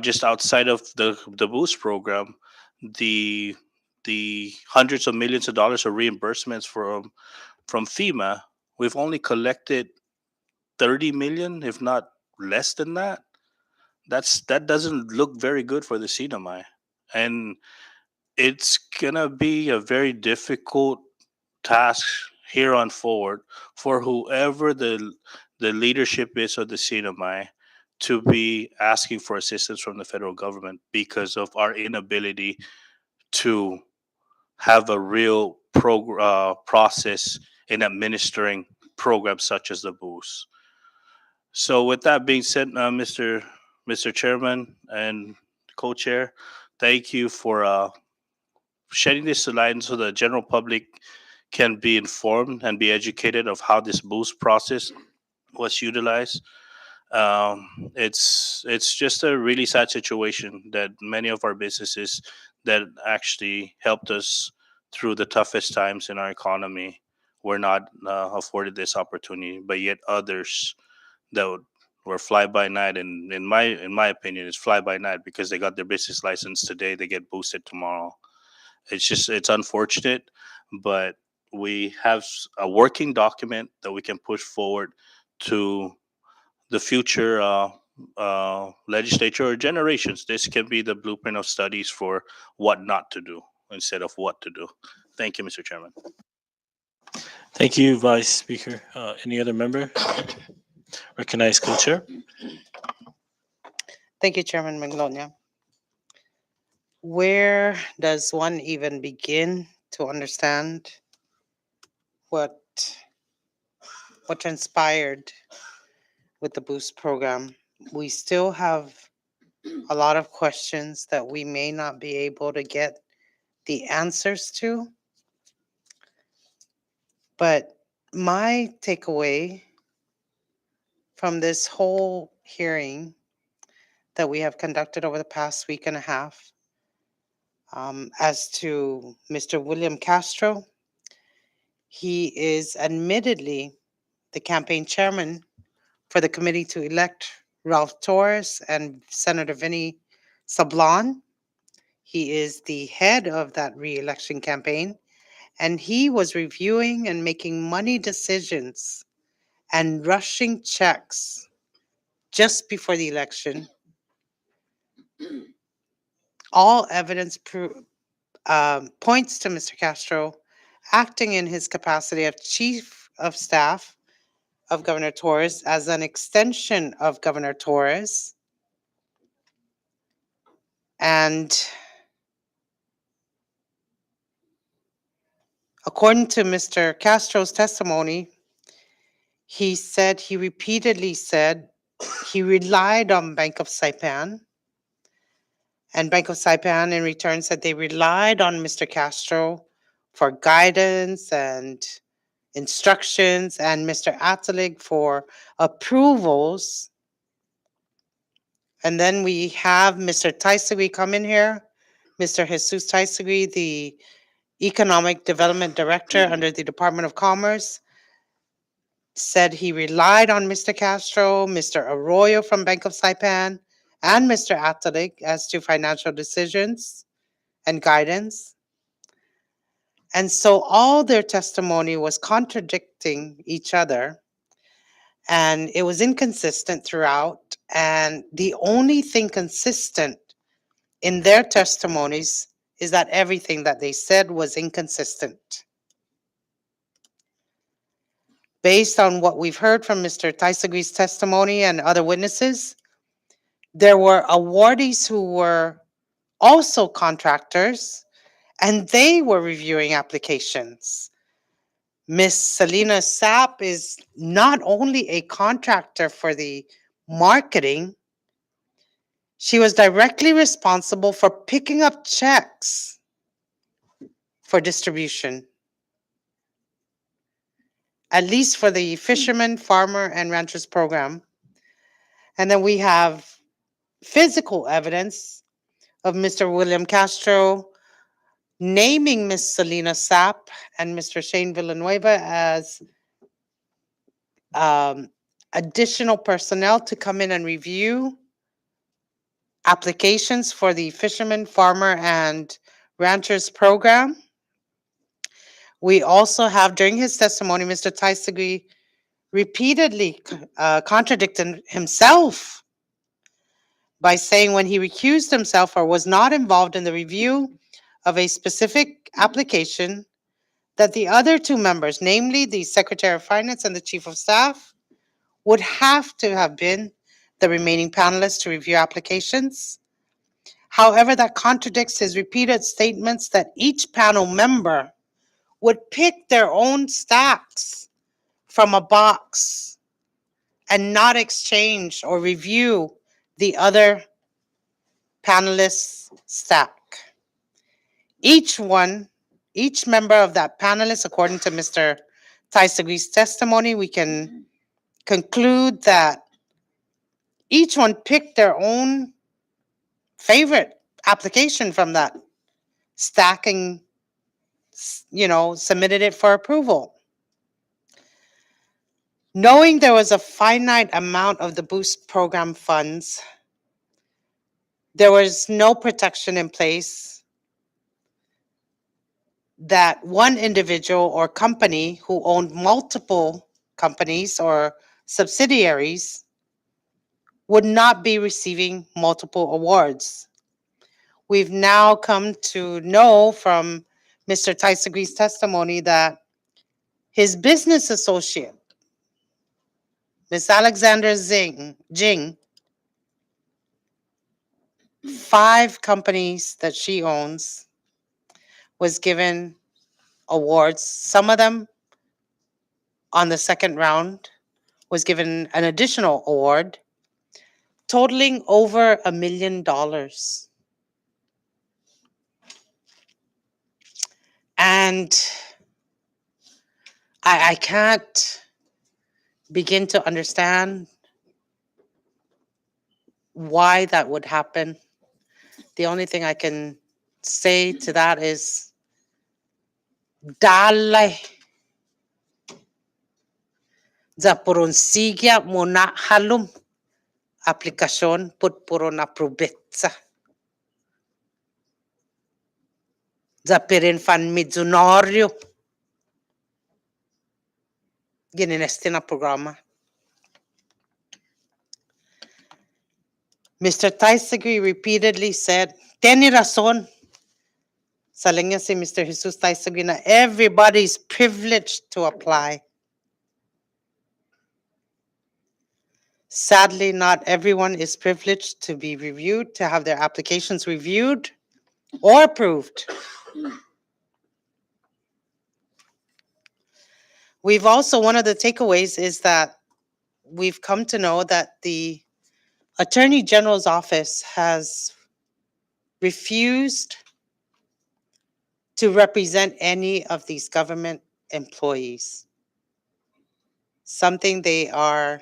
Just outside of the boost program, the hundreds of millions of dollars of reimbursements from FEMA, we've only collected 30 million, if not less than that. That doesn't look very good for the cinema, and it's gonna be a very difficult task here on forward for whoever the leadership is of the CNMI to be asking for assistance from the federal government because of our inability to have a real process in administering programs such as the boost. So, with that being said, Mr. Chairman and co-chair, thank you for shedding this light so the general public can be informed and be educated of how this boost process was utilized. It's just a really sad situation that many of our businesses that actually helped us through the toughest times in our economy were not afforded this opportunity, but yet others that were fly by night, and in my opinion, it's fly by night because they got their business license today, they get boosted tomorrow. It's unfortunate, but we have a working document that we can push forward to the future legislature or generations. This can be the blueprint of studies for what not to do instead of what to do. Thank you, Mr. Chairman. Thank you, Vice Speaker. Any other member? Recognize co-chair. Thank you, Chairman Magnolia. Where does one even begin to understand what transpired with the Boost program? We still have a lot of questions that we may not be able to get the answers to. But my takeaway from this whole hearing that we have conducted over the past week and a half, as to Mr. William Castro, he is admittedly the campaign chairman for the committee to elect Ralph Torres and Senator Vinny Sablan. He is the head of that re-election campaign, and he was reviewing and making money decisions and rushing checks just before the election. All evidence points to Mr. Castro acting in his capacity of chief of staff of Governor Torres as an extension of Governor Torres. And according to Mr. Castro's testimony, he repeatedly said he relied on Bank of Saipan, and Bank of Saipan in return said they relied on Mr. Castro for guidance and instructions, and Mr. Atalig for approvals. And then we have Mr. Taisagui come in here, Mr. Jesus Taisagui, the Economic Development Director under the Department of Commerce, said he relied on Mr. Castro, Mr. Arroyo from Bank of Saipan, and Mr. Atalig as to financial decisions and guidance. And so all their testimony was contradicting each other, and it was inconsistent throughout. And the only thing consistent in their testimonies is that everything that they said was inconsistent. Based on what we've heard from Mr. Taisagri's testimony and other witnesses, there were awardees who were also contractors, and they were reviewing applications. Miss Selena Sapp is not only a contractor for the marketing, she was directly responsible for picking up checks for distribution, at least for the Fisherman, Farmer, and Ranchers program. And then we have physical evidence of Mr. William Castro naming Miss Selena Sapp and Mr. Shane Villanueva as um, additional personnel to come in and review applications for the Fisherman, Farmer, and Ranchers program. We also have, during his testimony, Mr. Taisagri repeatedly contradicted himself by saying when he recused himself or was not involved in the review of a specific application, that the other two members, namely the Secretary of Finance and the Chief of Staff, would have to have been the remaining panelists to review applications. However, that contradicts his repeated statements that each panel member would pick their own stacks from a box and not exchange or review the other panelist's stack. Each one, each member of that panelist, according to Mr. Taisagri's testimony, we can conclude that each one picked their own favorite application from that stack and, submitted it for approval. Knowing there was a finite amount of the Boost program funds, there was no protection in place that one individual or company who owned multiple companies or subsidiaries would not be receiving multiple awards. We've now come to know from Mr. Taisagri's testimony that his business associate, Ms. Alexandra Jing, 5 companies that she owns, was given awards. Some of them on the second round was given an additional award totaling over $1 million. And I can't begin to understand why that would happen. The only thing I can say to that is, dalay za puron sigya muna halum aplikasyon put puron aprobetsa. Za pirin fan midzunorio gininesti na programa. Mr. Taisagri repeatedly said, "Teni razón." Saling niya si Mr. Jesus Taisagri na everybody's privileged to apply. Sadly, not everyone is privileged to be reviewed, to have their applications reviewed or approved. We've also, one of the takeaways is that we've come to know that the Attorney General's office has refused to represent any of these government employees, something they are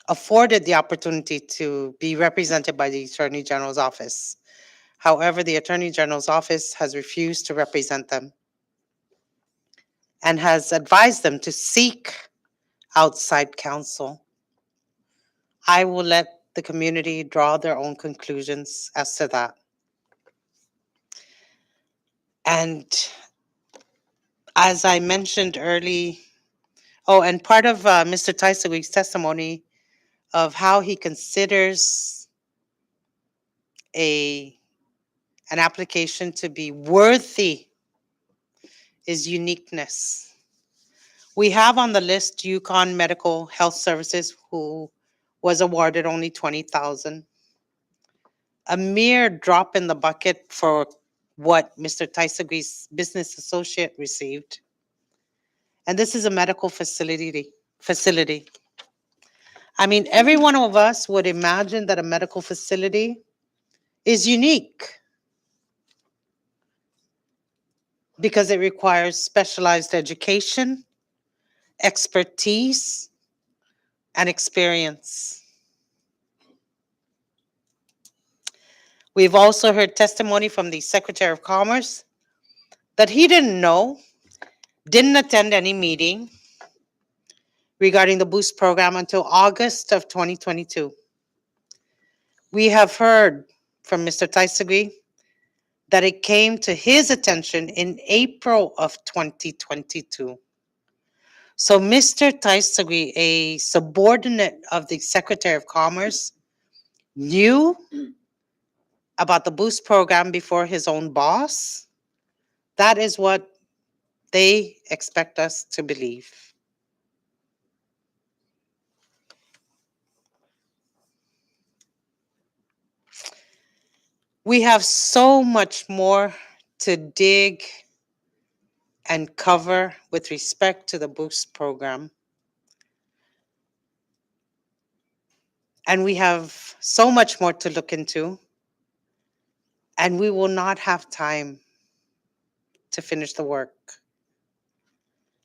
afforded the opportunity to be represented by the Attorney General's office. However, the Attorney General's office has refused to represent them and has advised them to seek outside counsel. I will let the community draw their own conclusions as to that. And as I mentioned early, oh, and part of Mr. Tysawig's testimony of how he considers a an application to be worthy is uniqueness. We have on the list Yukon Medical Health Services, who was awarded only 20,000. A mere drop in the bucket for what Mr. Tysagri's business associate received. And this is a medical facility. I mean, every one of us would imagine that a medical facility is unique because it requires specialized education, expertise, and experience. We've also heard testimony from the Secretary of Commerce that he didn't know, didn't attend any meeting regarding the Boost program until August of 2022. We have heard from Mr. Taisagui that it came to his attention in April of 2022. So Mr. Taisagui, a subordinate of the Secretary of Commerce, knew about the Boost program before his own boss. That is what they expect us to believe. We have so much more to dig and cover with respect to the Boost program. And we have so much more to look into. And we will not have time to finish the work.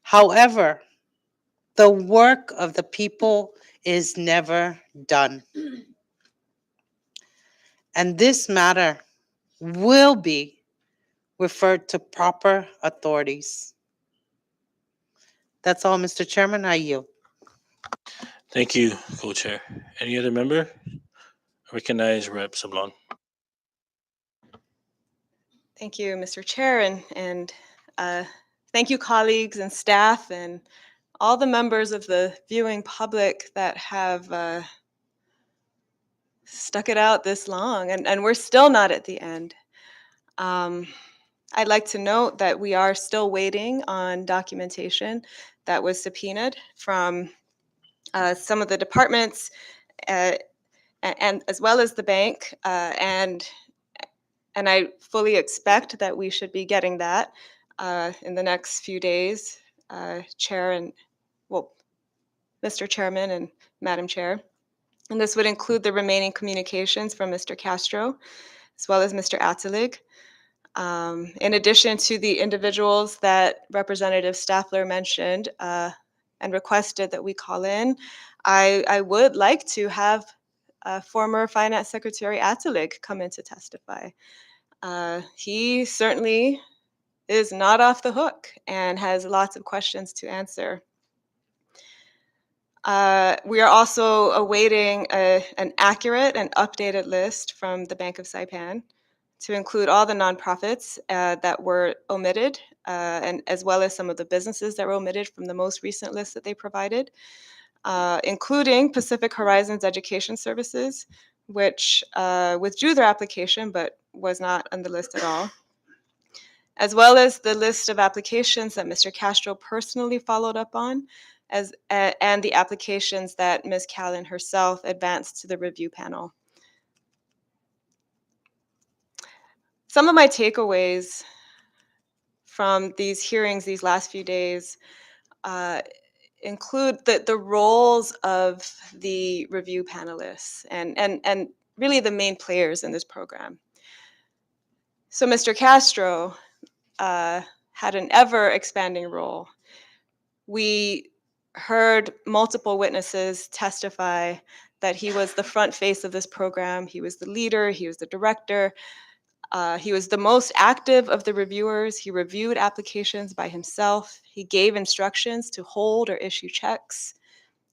However, the work of the people is never done. And this matter will be referred to proper authorities. That's all, Mr. Chairman. I yield. Thank you, co-chair. Any other member? Recognize Rep. Sablan. Thank you, Mr. Chair, and thank you, colleagues and staff, and all the members of the viewing public that have stuck it out this long, and we're still not at the end. I'd like to note that we are still waiting on documentation that was subpoenaed from some of the departments, and as well as the bank, and I fully expect that we should be getting that in the next few days, Chair and, well, Mr. Chairman and Madam Chair. And this would include the remaining communications from Mr. Castro, as well as Mr. Atelig. In addition to the individuals that Representative Staffler mentioned and requested that we call in, I would like to have former Finance Secretary Atelig come in to testify. He certainly is not off the hook and has lots of questions to answer. We are also awaiting an accurate and updated list from the Bank of Saipan to include all the nonprofits that were omitted, and as well as some of the businesses that were omitted from the most recent list that they provided, including Pacific Horizons Education Services, which withdrew their application but was not on the list at all, as well as the list of applications that Mr. Castro personally followed up on, and the applications that Ms. Callan herself advanced to the review panel. Some of my takeaways from these hearings these last few days include the roles of the review panelists and really the main players in this program. So Mr. Castro had an ever-expanding role. We heard multiple witnesses testify that he was the front face of this program. He was the leader, he was the director. He was the most active of the reviewers. He reviewed applications by himself. He gave instructions to hold or issue checks.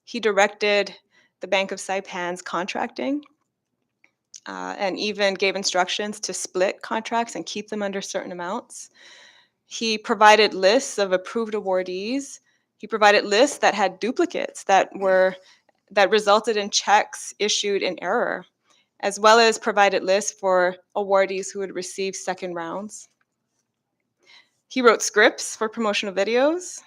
He directed the Bank of Saipan's contracting. and even gave instructions to split contracts and keep them under certain amounts. He provided lists of approved awardees. He provided lists that had duplicates that resulted in checks issued in error, as well as provided lists for awardees who would receive second rounds. He wrote scripts for promotional videos.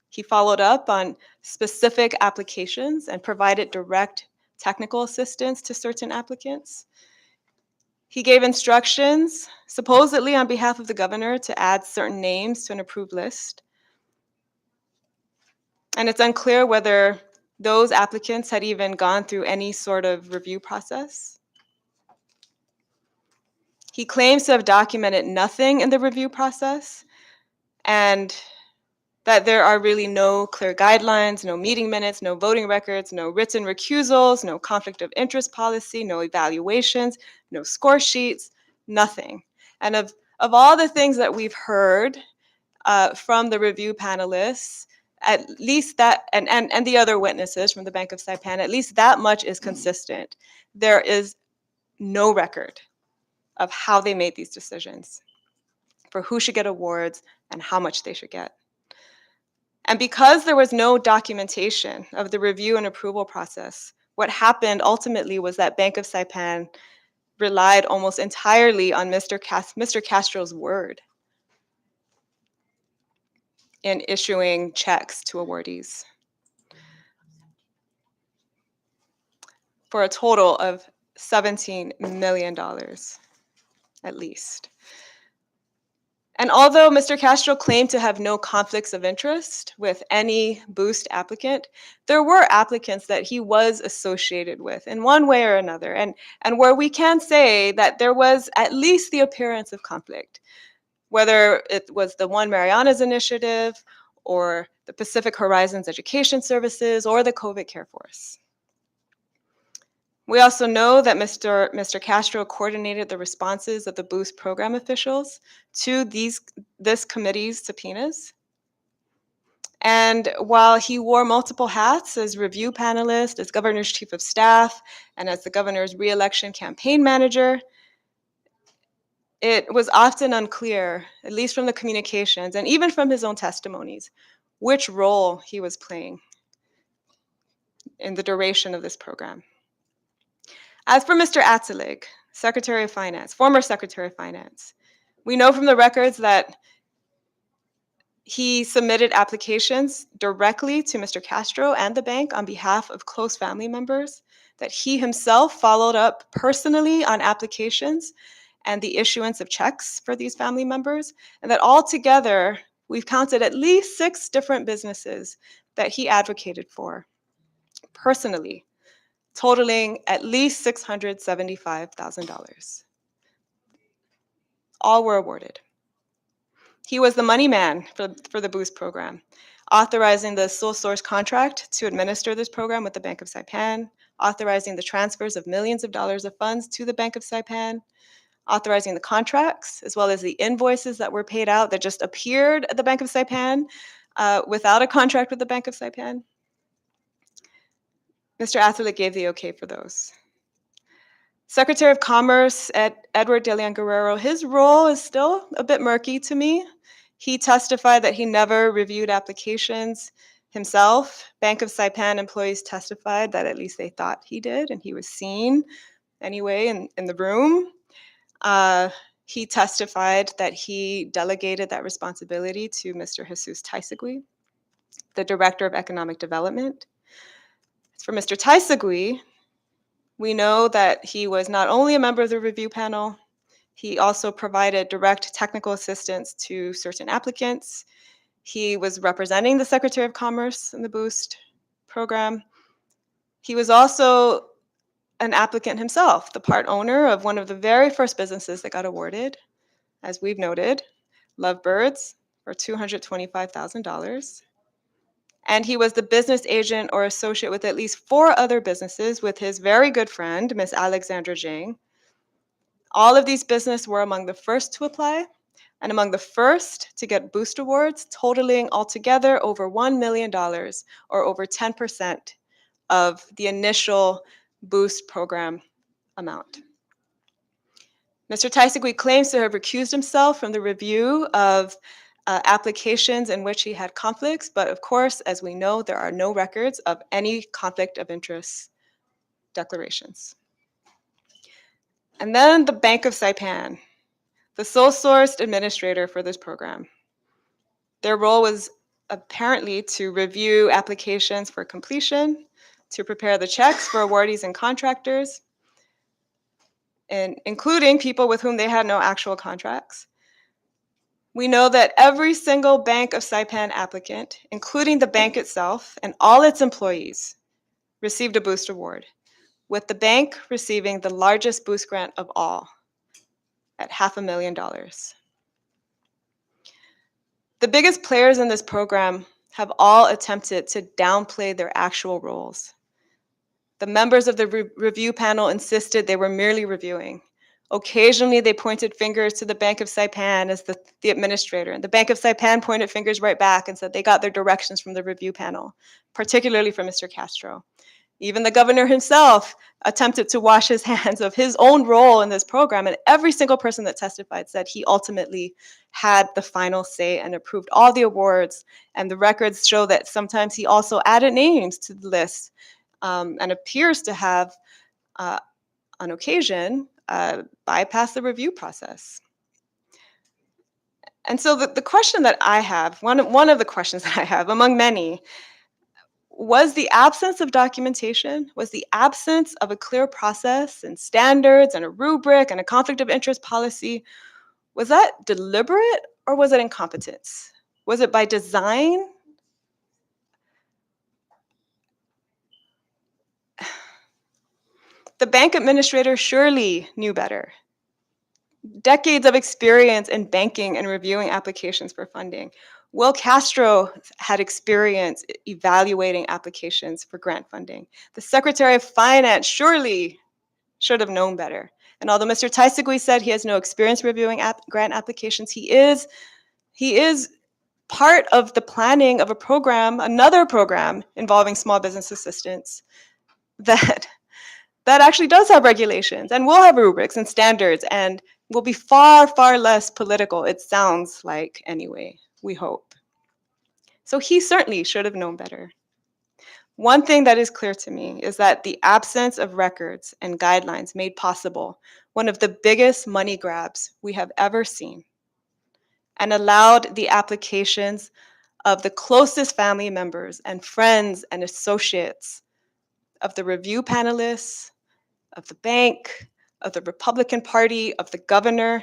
He followed up on specific applications and provided direct technical assistance to certain applicants. He gave instructions, supposedly on behalf of the governor, to add certain names to an approved list. And it's unclear whether those applicants had even gone through any sort of review process. He claims to have documented nothing in the review process, and that there are really no clear guidelines, no meeting minutes, no voting records, no written recusals, no conflict of interest policy, no evaluations, no score sheets, nothing. And of all the things that we've heard from the review panelists, at least that, and the other witnesses from the Bank of Saipan, at least that much is consistent. There is no record of how they made these decisions for who should get awards and how much they should get. And because there was no documentation of the review and approval process, what happened ultimately was that Bank of Saipan relied almost entirely on Mr. Castro's word in issuing checks to awardees for a total of $17 million, at least. And although Mr. Castro claimed to have no conflicts of interest with any boost applicant, there were applicants that he was associated with in one way or another, and where we can say that there was at least the appearance of conflict, whether it was the One Marianas Initiative or the Pacific Horizons Education Services or the COVID Care Force. We also know that Mr. Castro coordinated the responses of the Boost program officials to this committee's subpoenas. And while he wore multiple hats as review panelist, as governor's chief of staff, and as the governor's re-election campaign manager, it was often unclear, at least from the communications and even from his own testimonies, which role he was playing in the duration of this program. As for Mr. Atzilig, Secretary of Finance, former Secretary of Finance, we know from the records that he submitted applications directly to Mr. Castro and the bank on behalf of close family members, that he himself followed up personally on applications and the issuance of checks for these family members, and that altogether, we've counted at least 6 different businesses that he advocated for personally, totaling at least $675,000. All were awarded. He was the money man for the Boost program, authorizing the sole source contract to administer this program with the Bank of Saipan, authorizing the transfers of millions of dollars of funds to the Bank of Saipan, authorizing the contracts, as well as the invoices that were paid out that just appeared at the Bank of Saipan without a contract with the Bank of Saipan. Mr. Atherley gave the okay for those. Secretary of Commerce, Edward De Leon Guerrero, his role is still a bit murky to me. He testified that he never reviewed applications himself. Bank of Saipan employees testified that at least they thought he did, and he was seen anyway in the room. He testified that he delegated that responsibility to Mr. Jesus Taisagui, the Director of Economic Development. For Mr. Taisagui, we know that he was not only a member of the review panel, he also provided direct technical assistance to certain applicants. He was representing the Secretary of Commerce in the Boost program. He was also an applicant himself, the part owner of one of the very first businesses that got awarded, as we've noted, Lovebirds, for $225,000. And he was the business agent or associate with at least 4 other businesses with his very good friend, Miss Alexandra Jang. All of these businesses were among the first to apply and among the first to get Boost Awards, totaling altogether over $1 million, or over 10% of the initial Boost program amount. Mr. Taisigui claims to have recused himself from the review of applications in which he had conflicts, but of course, as we know, there are no records of any conflict of interest declarations. And then the Bank of Saipan, the sole sourced administrator for this program. Their role was apparently to review applications for completion, to prepare the checks for awardees and contractors, and including people with whom they had no actual contracts. We know that every single Bank of Saipan applicant, including the bank itself and all its employees, received a boost award, with the bank receiving the largest boost grant of all at $500,000. The biggest players in this program have all attempted to downplay their actual roles. The members of the review panel insisted they were merely reviewing. Occasionally, they pointed fingers to the Bank of Saipan as the administrator, and the Bank of Saipan pointed fingers right back and said they got their directions from the review panel, particularly from Mr. Castro. Even the governor himself attempted to wash his hands of his own role in this program, and every single person that testified said he ultimately had the final say and approved all the awards. And the records show that sometimes he also added names to the list, and appears to have, on occasion, bypassed the review process. And so the question that I have, one of the questions that I have among many, was the absence of documentation, was the absence of a clear process and standards and a rubric and a conflict of interest policy, was that deliberate or was it incompetence? Was it by design? The bank administrator surely knew better. Decades of experience in banking and reviewing applications for funding. Will Castro had experience evaluating applications for grant funding. The Secretary of Finance surely should have known better. And although Mr. Taisigui said he has no experience reviewing grant applications, he is part of the planning of a program, another program involving small business assistance that actually does have regulations and will have rubrics and standards and will be far, far less political, it sounds like anyway, we hope. So he certainly should have known better. One thing that is clear to me is that the absence of records and guidelines made possible one of the biggest money grabs we have ever seen and allowed the applications of the closest family members and friends and associates of the review panelists, of the bank, of the Republican Party, of the governor.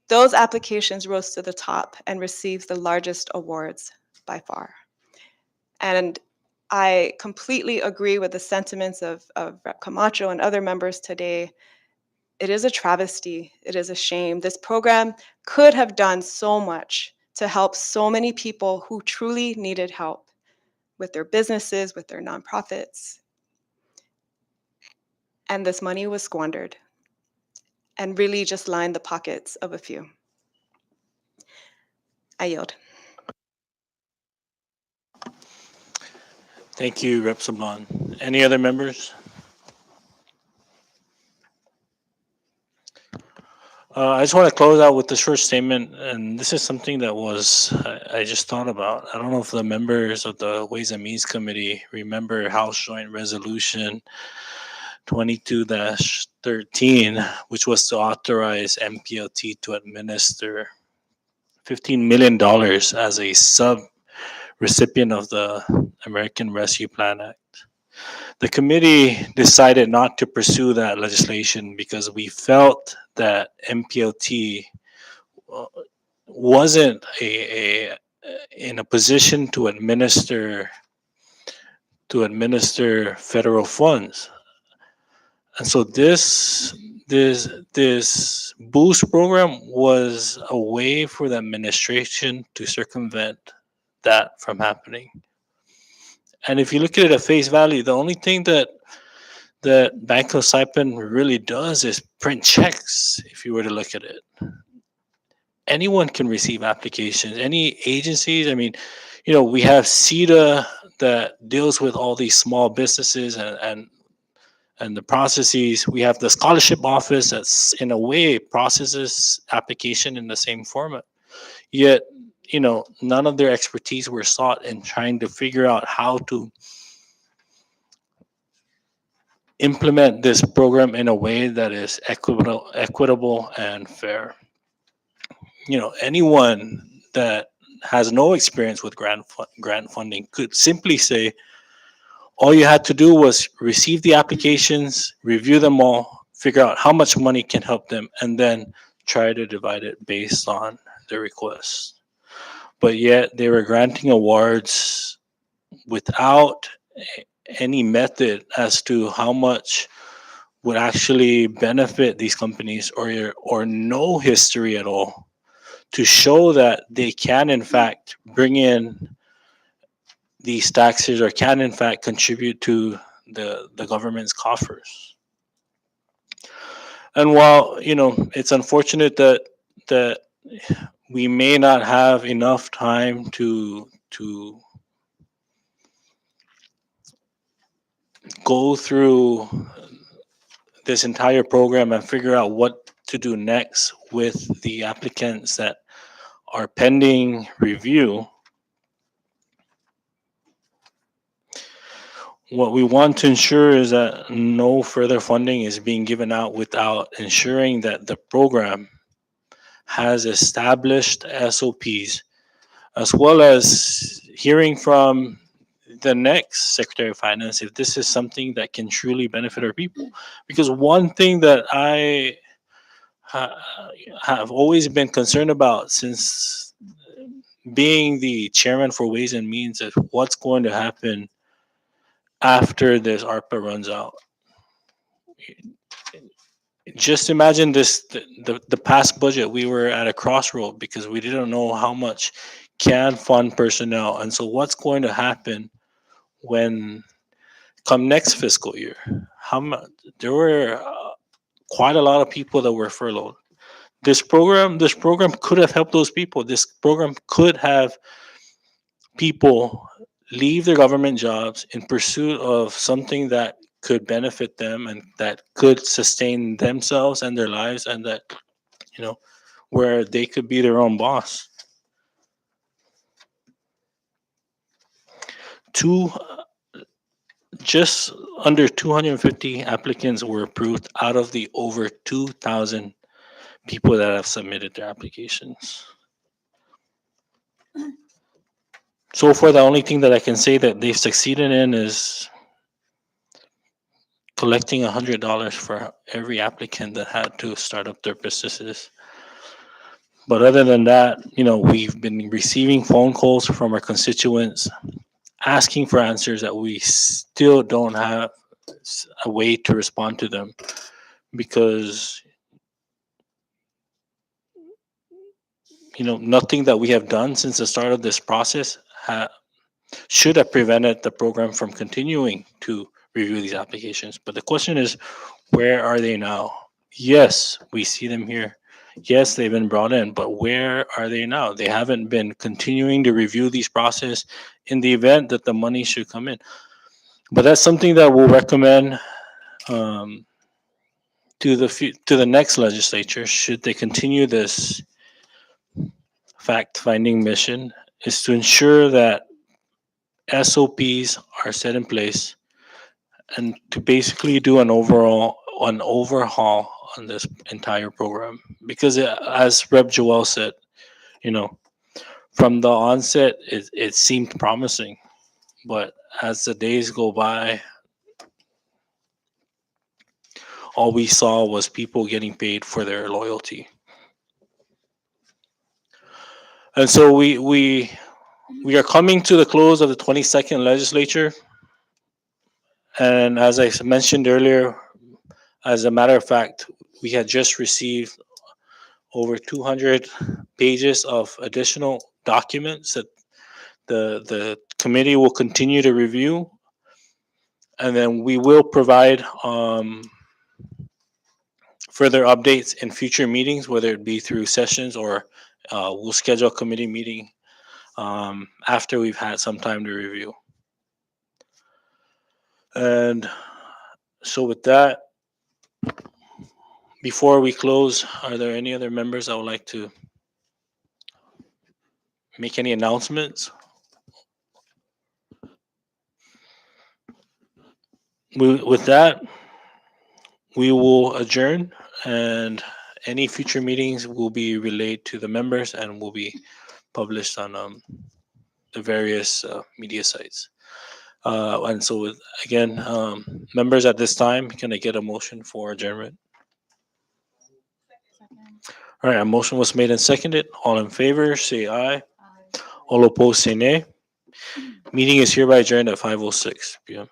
Those applications rose to the top and received the largest awards by far. And I completely agree with the sentiments of Rep. Camacho and other members today. It is a travesty. It is a shame. This program could have done so much to help so many people who truly needed help with their businesses, with their nonprofits. And this money was squandered and really just lined the pockets of a few. I yield. Thank you, Rep. Sablan. Any other members? I just want to close out with this first statement, and this is something that I just thought about. I don't know if the members of the Ways and Means Committee remember House Joint Resolution 22-13, which was to authorize MPLT to administer $15 million as a sub-recipient of the American Rescue Plan Act. The committee decided not to pursue that legislation because we felt that MPLT wasn't in a position to administer federal funds. And so this boost program was a way for the administration to circumvent that from happening. And if you look at it at face value, the only thing that Bank of Saipan really does is print checks, if you were to look at it. Anyone can receive applications, any agencies. I mean, we have CETA that deals with all these small businesses and And the processes, we have the scholarship office that's in a way processes application in the same format. Yet, none of their expertise were sought in trying to figure out how to implement this program in a way that is equitable and fair. Anyone that has no experience with grant funding could simply say all you had to do was receive the applications, review them all, figure out how much money can help them, and then try to divide it based on the request. But yet they were granting awards without any method as to how much would actually benefit these companies, or no history at all to show that they can in fact bring in these taxes, or can in fact contribute to the government's coffers. And while it's unfortunate that we may not have enough time to go through this entire program and figure out what to do next with the applicants that are pending review, what we want to ensure is that no further funding is being given out without ensuring that the program has established SOPs, as well as hearing from the next Secretary of Finance if this is something that can truly benefit our people. Because one thing that I have always been concerned about since being the chairman for Ways and Means is what's going to happen after this ARPA runs out. Just imagine this: the past budget, we were at a crossroad because we didn't know how much can fund personnel, and so what's going to happen when come next fiscal year? How much? There were quite a lot of people that were furloughed. This program could have helped those people. This program could have people leave their government jobs in pursuit of something that could benefit them and that could sustain themselves and their lives, and that you know where they could be their own boss. Two Just under 250 applicants were approved out of the over 2,000 people that have submitted their applications. So far, the only thing that I can say that they've succeeded in is collecting $100 for every applicant that had to start up their businesses. But other than that, we've been receiving phone calls from our constituents asking for answers that we still don't have a way to respond to them, because nothing that we have done since the start of this process should have prevented the program from continuing to review these applications. But the question is, where are they now? Yes, we see them here. Yes, they've been brought in, but where are they now? They haven't been continuing to review these process in the event that the money should come in. But that's something that we'll recommend um, to the next legislature, should they continue this fact-finding mission, is to ensure that SOPs are set in place and to basically do an overhaul on this entire program. Because as Rep Joel said, you know, from the onset, it seemed promising, but as the days go by, all we saw was people getting paid for their loyalty. And so we are coming to the close of the 22nd legislature. And as I mentioned earlier, as a matter of fact, we had just received over 200 pages of additional documents that the committee will continue to review. And then we will provide further updates in future meetings, whether it be through sessions or we'll schedule a committee meeting after we've had some time to review. And So with that, before we close, are there any other members that would like to make any announcements? With that, we will adjourn, and any future meetings will be relayed to the members and will be published on the various media sites. And so, again, members at this time, can I get a motion for adjournment? All right, a motion was made and seconded. All in favor, say aye. All opposed, say nay. Meeting is hereby adjourned at 5:06 p.m.